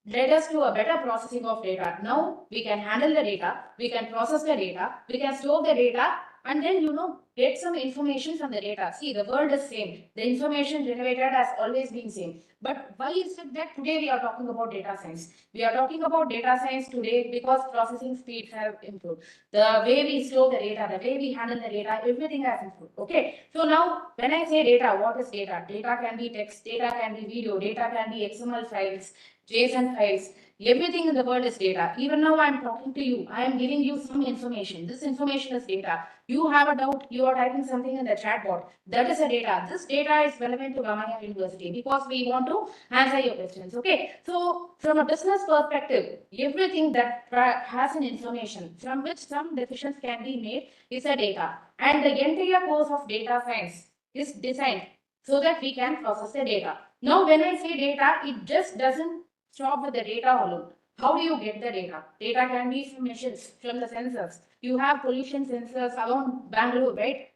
led us to a better processing of data. Now we can handle the data, we can process the data, we can store the data, and then get some information from the data. See, the world is same. The information generated has always been same. But why is it that today we are talking about data science? We are talking about data science today because processing speeds have improved. The way we store the data, the way we handle the data, everything has improved. Okay. So now when I say data, what is data? Data can be text, data can be video, data can be XML files, JSON files, everything in the world is data. Even now I'm talking to you, I am giving you some information. This information is data. You have a doubt, you are typing something in the chat bot. That is a data. This data is relevant to Ramaiah University because we want to answer your questions. Okay. So from a business perspective, everything that has an information from which some decisions can be made is a data. And the entire course of data science is designed so that we can process the data. Now, when I say data, it just doesn't stop with the data alone. How do you get the data? Data can be from machines, from the sensors. You have pollution sensors around Bangalore, right?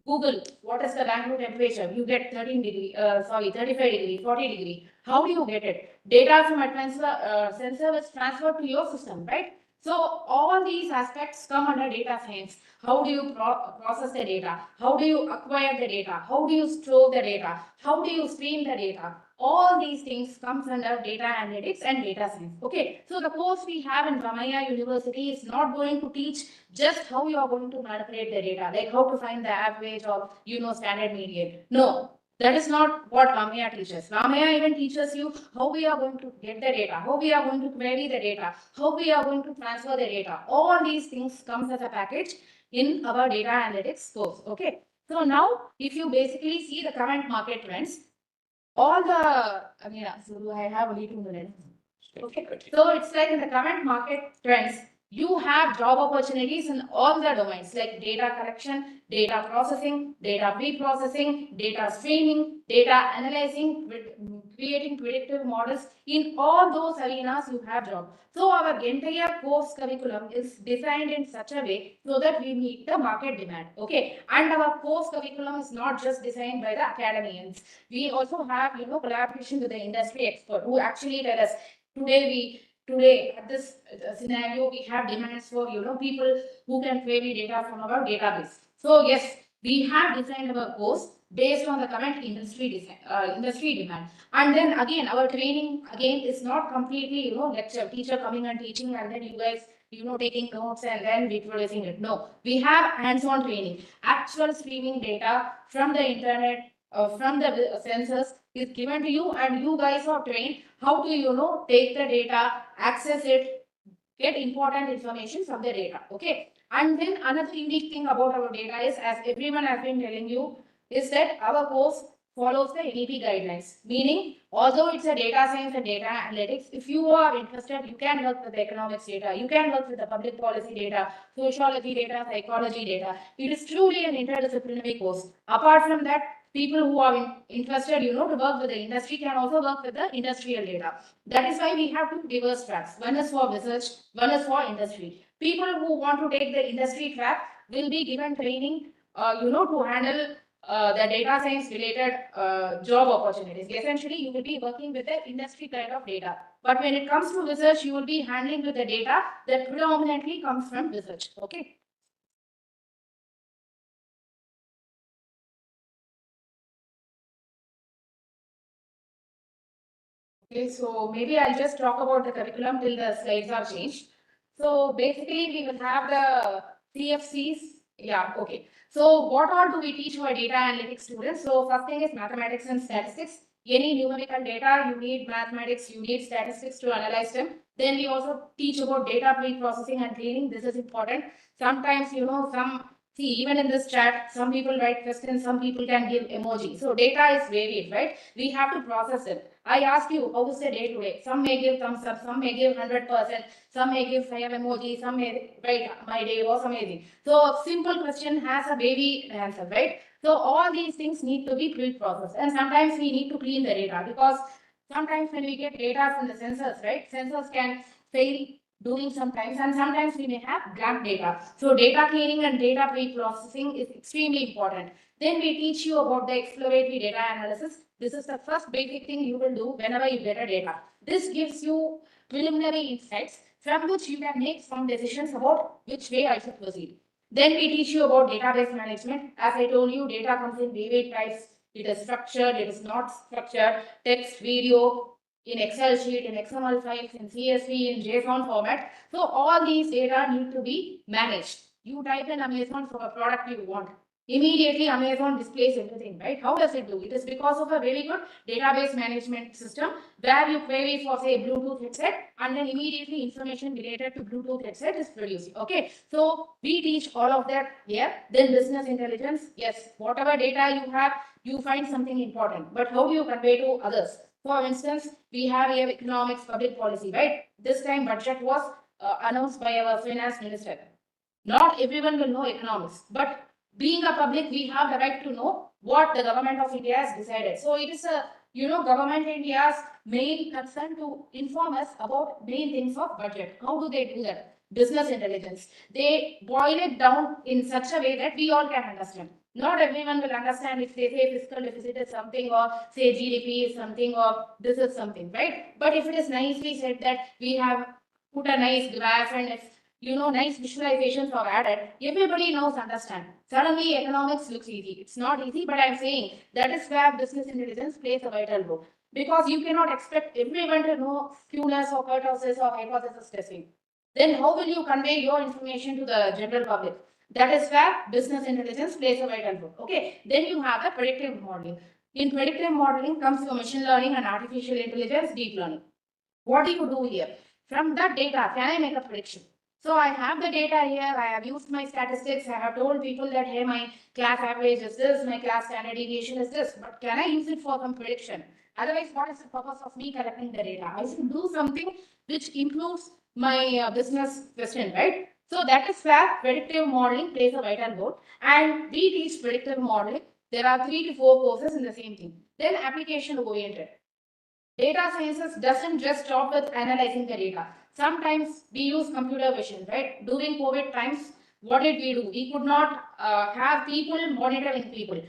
Google, what is the Bangalore temperature? You get 35 degree, 40 degree. How do you get it? Data from a sensor is transferred to your system, right? So all these aspects come under data science. How do you process the data? How do you acquire the data? How do you store the data? How do you stream the data? All these things comes under data analytics and data science. Okay, so the course we have in Ramaiah University is not going to teach just how you are going to manipulate the data, like how to find the average or standard median. No, that is not what Ramaiah teaches. Ramaiah even teaches you how we are going to get the data, how we are going to query the data, how we are going to transfer the data. All these things comes as a package in our data analytics course. Okay, so now if you basically see the current market trends, all the, so I have only 2 minutes. Okay, so it's like in the current market trends, you have job opportunities in all the domains like data collection, data processing, data pre-processing, data streaming, data analyzing, creating predictive models. In all those arenas, you have job. So our entire course curriculum is designed in such a way so that we meet the market demand. Okay, and our course curriculum is not just designed by the academians. We also have collaboration with the industry expert who actually tell us today at this scenario we have demands for people who can query data from our database. So yes, we have designed our course based on the current industry demand. And then again, our training again is not completely lecture, teacher coming and teaching and then you guys taking notes and then reproducing it. No, we have hands-on training, actual streaming data from the internet, from the sensors is given to you, and you guys are trained how to take the data, access it, get important information from the data. Okay, and then another unique thing about our data is, as everyone has been telling you, is that our course follows the NEP guidelines, meaning although it's a data science and data analytics, if you are interested, you can work with the economics data, you can work with the public policy data, sociology data, psychology data. It is truly an interdisciplinary course. Apart from that, people who are interested, to work with the industry can also work with the industrial data. That is why we have two diverse tracks. One is for research, one is for industry. People who want to take the industry track will be given training, to handle the data science related job opportunities. Essentially, you will be working with the industry kind of data. But when it comes to research, you will be handling with the data that predominantly comes from research. Okay. Okay, so maybe I'll just talk about the curriculum till the slides are changed. So basically, we will have the CFCs. Yeah, okay. So what all do we teach our data analytics students? So first thing is mathematics and statistics. Any numerical data, you need mathematics, you need statistics to analyze them. Then we also teach about data pre-processing and cleaning. This is important. Sometimes, see, even in this chat, some people write questions, some people can give emoji. So data is varied, right? We have to process it. I ask you, how is the day today? Some may give thumbs up, some may give 100%, some may give fire emoji, some may write, my day was amazing. So a simple question has a baby answer, right? So all these things need to be pre-processed. And sometimes we need to clean the data, because sometimes when we get data from the sensors, right? Sensors can fail doing sometimes, and sometimes we may have blank data. So data cleaning and data pre-processing is extremely important. Then we teach you about the exploratory data analysis. This is the first basic thing you will do whenever you get a data. This gives you preliminary insights from which you can make some decisions about which way I should proceed. Then we teach you about database management. As I told you, data comes in various types. It is structured, it is not structured, text, video, in Excel sheet, in XML files, in CSV, in JSON format. So all these data need to be managed. You type in Amazon for a product you want. Immediately Amazon displays everything, right? How does it do? It is because of a very good database management system where you query for, say, Bluetooth headset, and then immediately information related to Bluetooth headset is produced. Okay, so we teach all of that here. Then business intelligence, yes, whatever data you have, you find something important, but how do you convey to others? For instance, we have here economics public policy, right? This time budget was announced by our finance minister. Not everyone will know economics, but being a public, we have the right to know what the government of India has decided. So it is a, government India's main concern to inform us about main things of budget. How do they do that? Business intelligence. They boil it down in such a way that we all can understand. Not everyone will understand if they say fiscal deficit is something, or say GDP is something, or this is something, right? But if it is nicely said that we have put a nice graph, and if nice visualizations are added, everybody knows, understand. Suddenly, economics looks easy. It's not easy, but I'm saying that is where business intelligence plays a vital role. Because you cannot expect everyone to know skewness or kurtosis or hypothesis testing. Then how will you convey your information to the general public? That is where business intelligence plays a vital role. Okay, then you have the predictive modeling. In predictive modeling comes your machine learning and artificial intelligence, deep learning. What do you do here? From that data, can I make a prediction? So I have the data here, I have used my statistics, I have told people that, hey, my class average is this, my class standard deviation is this, but can I use it for some prediction? Otherwise, what is the purpose of me collecting the data? I should do something which improves my business question, right? So that is where predictive modeling plays a vital role. And we teach predictive modeling. There are 3 to 4 courses in the same thing. Then application oriented. Data sciences doesn't just stop with analyzing the data. Sometimes we use computer vision, right? During COVID times, what did we do? We could not have people monitoring people.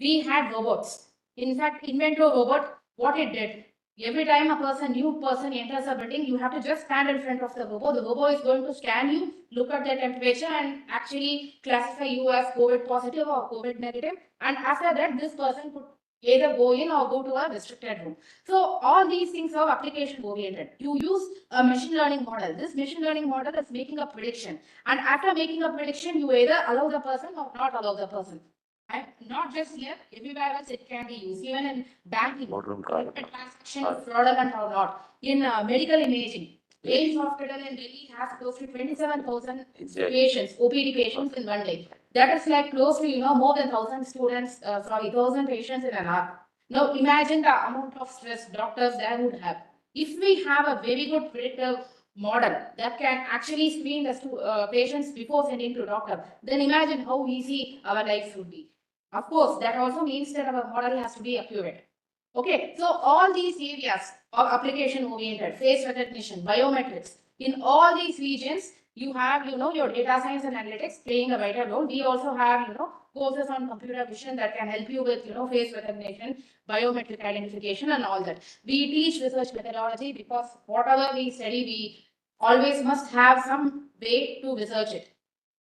We had robots. In fact, Inventor robot, what it did, every time a new person enters a building, you have to just stand in front of the robot. The robot is going to scan you, look at the temperature, and actually classify you as COVID positive or COVID negative. And after that, this person could either go in or go to a restricted room. So all these things are application oriented. You use a machine learning model. This machine learning model is making a prediction. And after making a prediction, you either allow the person or not allow the person. And not just here, everywhere else it can be used. Even in banking, if a transaction is fraudulent or not. In medical imaging, AIMS Hospital in Delhi has close to 27,000 patients, OPD patients in one day. That is like close to, more than 1,000 patients in an hour. Now imagine the amount of stress doctors there would have. If we have a very good predictive model that can actually screen the patients before sending to doctor, then imagine how easy our lives would be. Of course, that also means that our model has to be accurate. Okay, so all these areas are application oriented, face recognition, biometrics. In all these regions, you have, your data science and analytics playing a vital role. We also have, courses on computer vision that can help you with, face recognition, biometric identification and all that. We teach research methodology because whatever we study, we always must have some way to research it.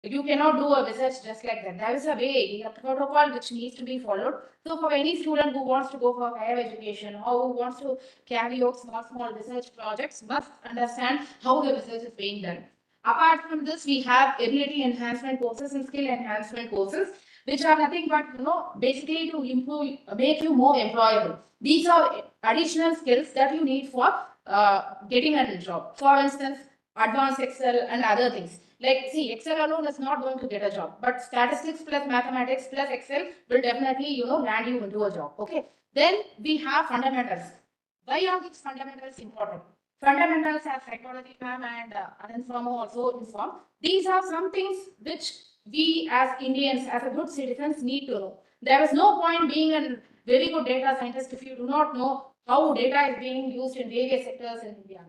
You cannot do a research just like that. There is a way, a protocol which needs to be followed. So for any student who wants to go for higher education or who wants to carry out small research projects must understand how the research is being done. Apart from this, we have ability enhancement courses and skill enhancement courses, which are nothing but, basically to improve, make you more employable. These are additional skills that you need for getting a job. For instance, advanced Excel and other things. Like, see, Excel alone is not going to get a job, but statistics plus mathematics plus Excel will definitely, land you into a job. Okay. Then we have fundamentals. Why are these fundamentals important? Fundamentals as psychology ma'am and Anand Farmer also informed. These are some things which we as Indians, as a good citizens, need to know. There is no point being a very good data scientist if you do not know how data is being used in various sectors in India.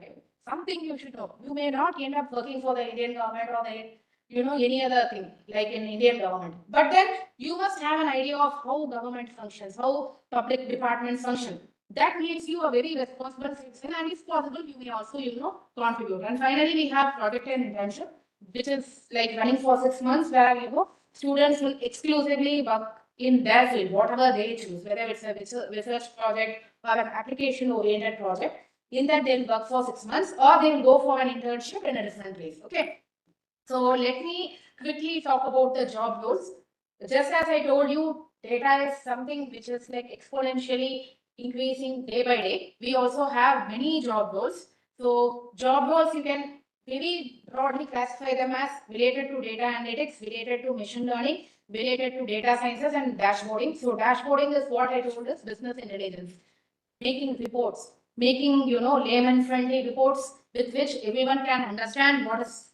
Something you should know. You may not end up working for the Indian government or any other thing like in Indian government. But then you must have an idea of how government functions, how public departments function. That makes you a very responsible citizen, and if possible, you may also, contribute. And finally, we have project and internship, which is like running for 6 months, where students will exclusively work in their field, whatever they choose, whether it's a research project or an application-oriented project. In that, they'll work for 6 months, or they'll go for an internship in a different place. Okay. So let me quickly talk about the job roles. Just as I told you, data is something which is like exponentially increasing day by day. We also have many job roles. So job roles, you can very broadly classify them as related to data analytics, related to machine learning, related to data sciences and dashboarding. So dashboarding is what I told is business intelligence, making reports, making, layman friendly reports with which everyone can understand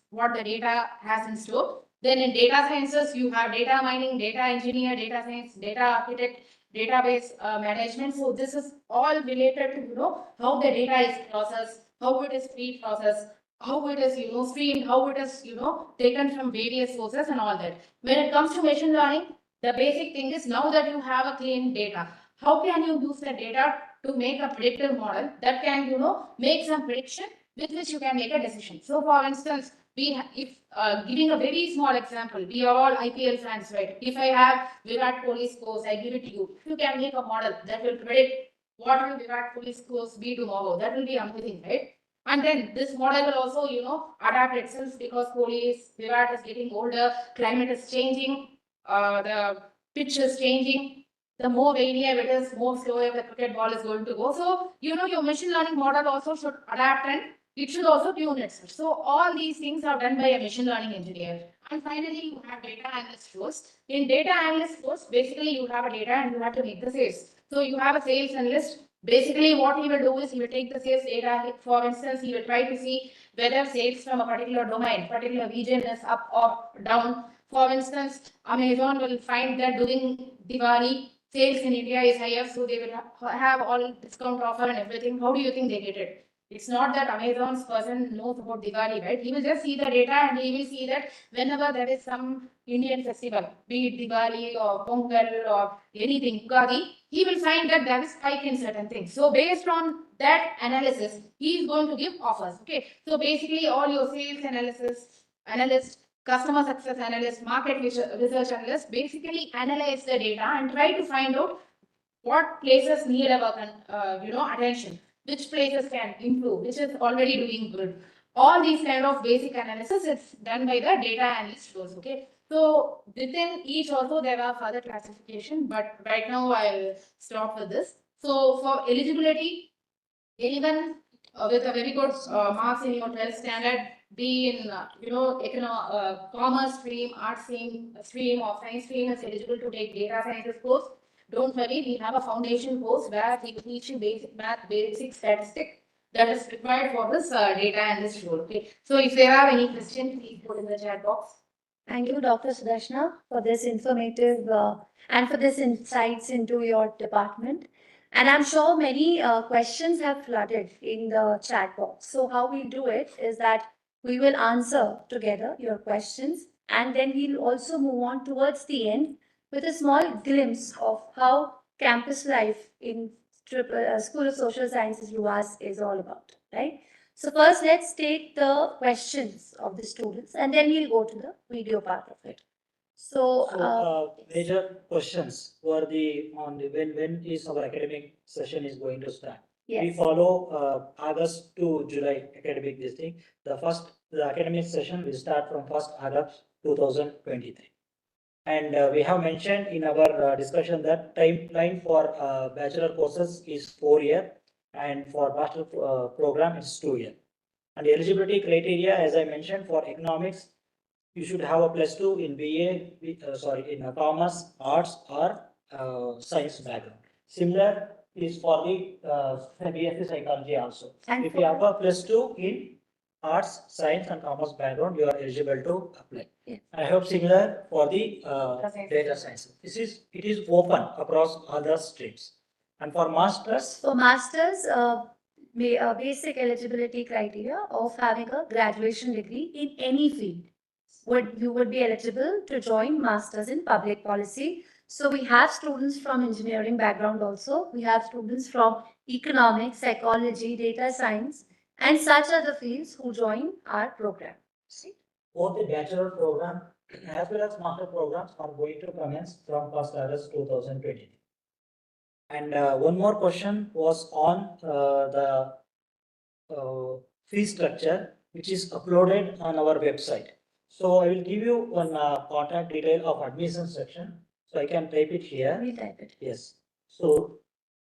what the data has in store. Then in data sciences, you have data mining, data engineer, data science, data architect, database management. So this is all related to, how the data is processed, how it is pre-processed, how it is, streamed, how it is, taken from various sources and all that. When it comes to machine learning, the basic thing is now that you have a clean data, how can you use the data to make a predictive model that can, make some prediction with which you can make a decision. So for instance, if giving a very small example, we are all IPL fans, right? If I have Virat Kohli scores, I give it to you. If you can make a model that will predict what will Virat Kohli scores be tomorrow, that will be amazing, right? And then this model will also, adapt itself because Virat is getting older, climate is changing, the pitch is changing. The more rainier it is, more slower the cricket ball is going to go. So, your machine learning model also should adapt and it should also tune itself. So, all these things are done by a machine learning engineer. And finally, you have data analyst roles. In data analyst roles, basically you have a data and you have to make the sales. So, you have a sales analyst. Basically, what he will do is he will take the sales data. For instance, he will try to see whether sales from a particular domain, particular region is up or down. For instance, Amazon will find that during Diwali, sales in India is higher, so they will have all discount offer and everything. How do you think they get it? It's not that Amazon's person knows about Diwali, right? He will just see the data and he will see that whenever there is some Indian festival, be it Diwali or Pongal or anything, Ugadi, he will find that there is spike in certain things. So based on that analysis, he is going to give offers. Okay. So basically all your sales analyst, customer success analyst, market research analyst basically analyze the data and try to find out what places need our attention, which places can improve, which is already doing good. All these kind of basic analysis is done by the data analyst roles. Okay. So within each also there are further classification, but right now I'll stop with this. So for eligibility, anyone with a very good marks in your 12th standard, be in commerce stream, art stream or science stream is eligible to take data sciences course. Don't worry, we have a foundation course where we will teach you basic math, basic statistics that is required for this data analyst role. Okay. So if there are any questions, please put in the chat box. Thank you, Dr. Sudarshana, for this informative and for this insights into your department. And I'm sure many questions have flooded in the chat box. So how we do it is that We will answer together your questions, and then we'll also move on towards the end with a small glimpse of how campus life in School of Social Sciences UAS is all about, right? So first, let's take the questions of the students, and then we'll go to the video part of it. So, Major questions were when is our academic session is going to start? We yes, follow August to July academic this thing. The academic session will start from 1st August 2023. And we have mentioned in our discussion that timeline for bachelor courses is 4 year, and for master program it's 2 year. And the eligibility criteria, as I mentioned, for economics, you should have a +2 in in commerce, arts, or science background. Similar is for the BSc psychology also. And if you have a +2 in arts, science, and commerce background, you are eligible to apply. Yeah. I hope similar for the data science. It is open across other streams. And for masters, for masters, basic eligibility criteria of having a graduation degree in any field. You would be eligible to join masters in public policy. So we have students from engineering background also. We have students from economics, psychology, data science, and such other fields who join our program. See? Both the bachelor program as well as master programs are going to commence from 1st August 2020. And one more question was on the fee structure, which is uploaded on our website. So I will give you one contact detail of admission section. So I can type it here. We'll type it. Yes. So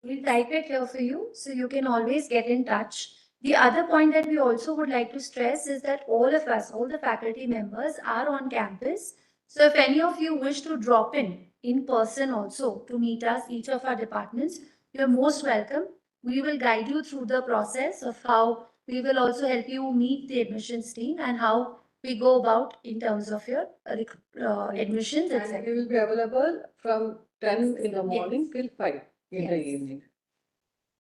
we'll type it here for you, so you can always get in touch. The other point that we also would like to stress is that all of us, all the faculty members are on campus. So if any of you wish to drop in person also to meet us, each of our departments, you're most welcome. We will guide you through the process of how we will also help you meet the admissions team and how we go about in terms of your admissions, And etc. it will be available from 10 in the morning till 5 in the Yes. evening.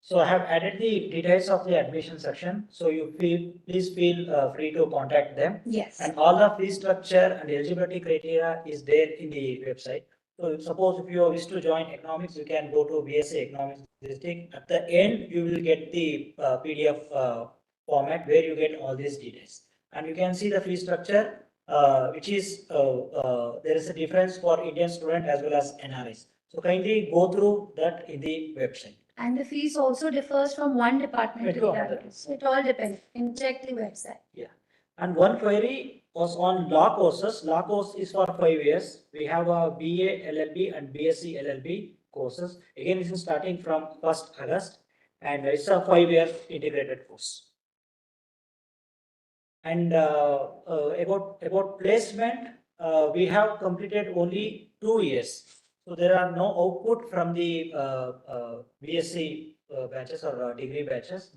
So I have added the details of the admission section. So please feel free to contact them. Yes. And all the fee structure and eligibility criteria is there in the website. So suppose if you wish to join economics, you can go to BSc Economics district. At the end, you will get the PDF format where you get all these details. And you can see the fee structure, which is there is a difference for Indian student as well as NRIs. So kindly go through that in the website. And the fees also differs from one department to the other. So it all depends. You can check the website. Yeah. And one query was on law courses. Law course is for 5 years. We have a BA LLB and BSc LLB courses. Again, it is starting from 1st August, and it's a 5-year integrated course. And about placement, we have completed only 2 years. So there are no output from the BSc batches or degree batches.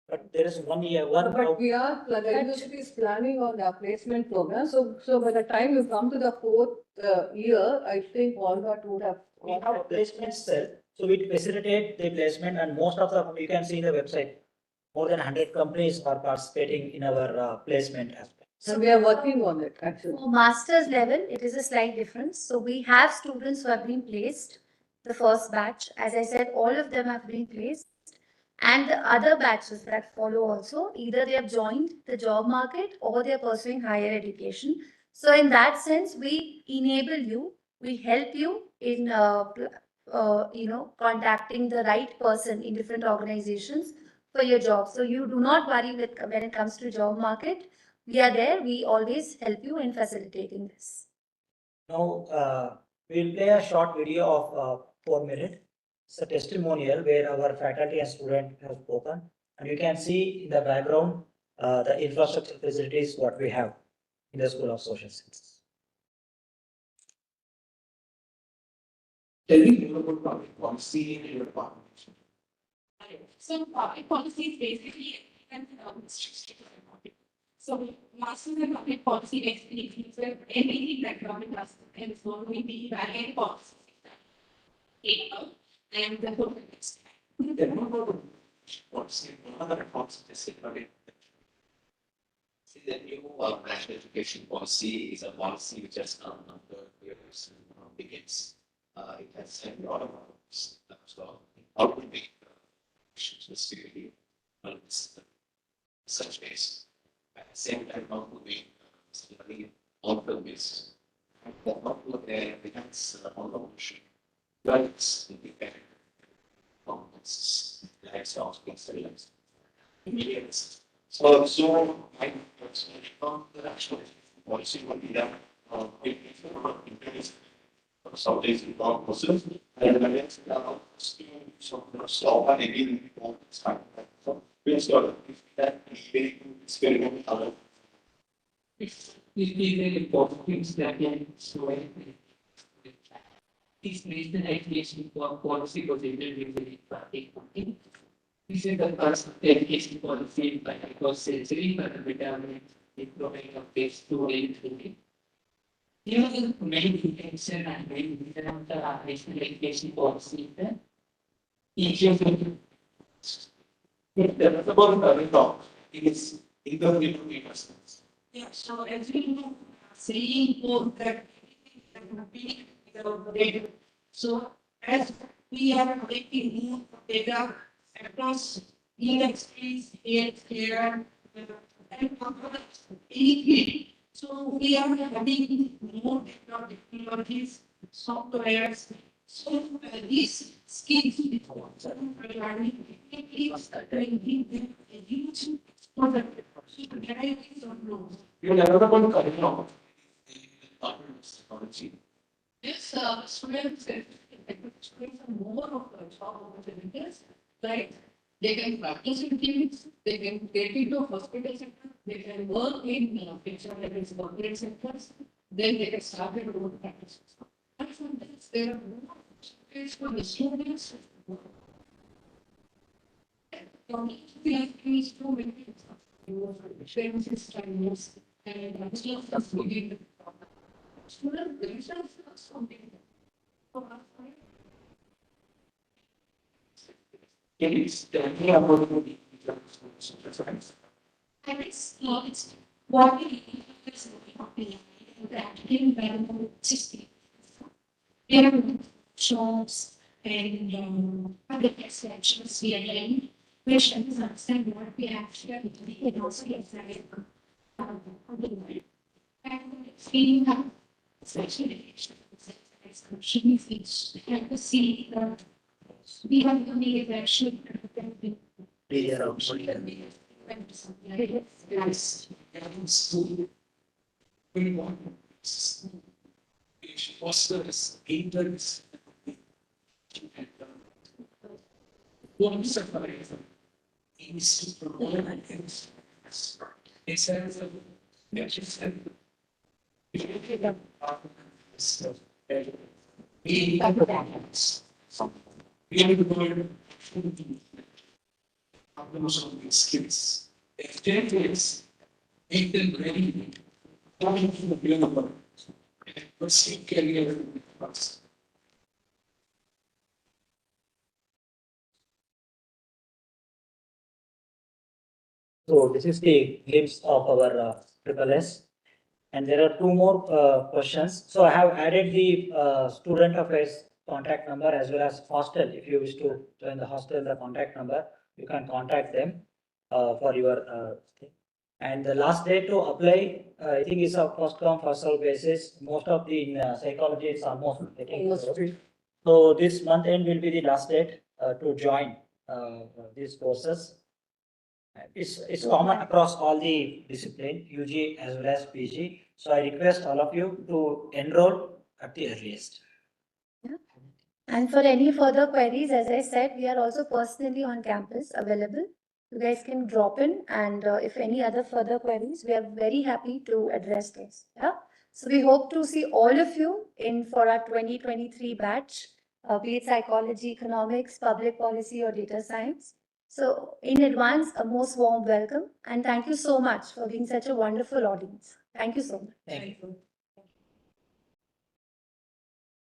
But there is 1 year, But we are, the university is planning on the placement program. So by the time you come to the 4th year, I think all that would have. We have a placement cell, so we facilitate the placement, and most of the, you can see in the website, more than 100 companies are participating in our placement aspect. So we are working on it actually. For master's level, it is a slight difference. So we have students who have been placed, the first batch. As I said, all of them have been placed. And the other batches that follow also, either they have joined the job market or they are pursuing higher education. So in that sense, we enable you, we help you in contacting the right person in different organizations for your job. So you do not worry when it comes to job market. We are there. We always help you in facilitating this. Now, we'll play a short video of 4 minutes. It's a testimonial where our faculty and student have spoken, and you can see in the background the infrastructure facilities what we have in the School of Social Sciences. Tell me more about public policy in your department. So public policy is basically so masters in public policy basically means that anything that government does is going to be valid policy. And the whole Tell me about the policy. What are the policies? See, the new national education policy is a policy which has come after years decades. It has had a lot of so how to make specifically on such ways. At the same time, how to make study outcome based. How to enhance automation. Rights independent competences, lifelong experience. Yes. So I personally found that actually policy would be that South Asian process and against stop and again we start that experiment other. It's very important things that can so these national education policy was very practical. This is the first education policy by because sensory but determined improving of phase 2 and 3. Given main intention and main reason of the national education policy, then each of them if there is about the talk, it is incomplete investments. Yeah, so as we know, saying that so as we are making more data across industries, healthcare, and anything. So we are having more technologies, softwares. So these skills regarding bringing a huge product. You never going to cut off. Technology. Yes, students get more of the job opportunities, right? They can practice in clinics, they can get into hospital sector, they can work in picture levels, corporate sectors, then they can start their own practices. And from this, there are more opportunities for the students. We have these two methods of experiences, times, and stuff within the student themselves are something. It's the about the difference. And it's what we is that environmental system. There are jobs and other exceptions we are in, which understand what we actually and also examine and feeling up especially and to see that we have to be actually we want fosters interest one surprise is to promote things. It says that we have to balance. We have to most of these skills. Exchange is make them ready. Coming to the global and pursue career first. So this is the glimpse of our triple S. And there are two more questions. So I have added the student affairs contact number as well as hostel. If you wish to join the hostel, the contact number, you can contact them for your thing. And the last day to apply, I think is a first come first serve basis. Most of the psychology is almost getting closed. So this month end will be the last date to join these courses. It's common across all the discipline, UG as well as PG. So I request all of you to enroll at the earliest. And for any further queries, as I said, we are also personally on campus available. You guys can drop in, and if any other further queries, we are very happy to address those. Yeah. So we hope to see all of you in for our 2023 batch, be it psychology, economics, public policy, or data science. So in advance, a most warm welcome, and thank you so much for being such a wonderful audience. Thank you so much. Thank you.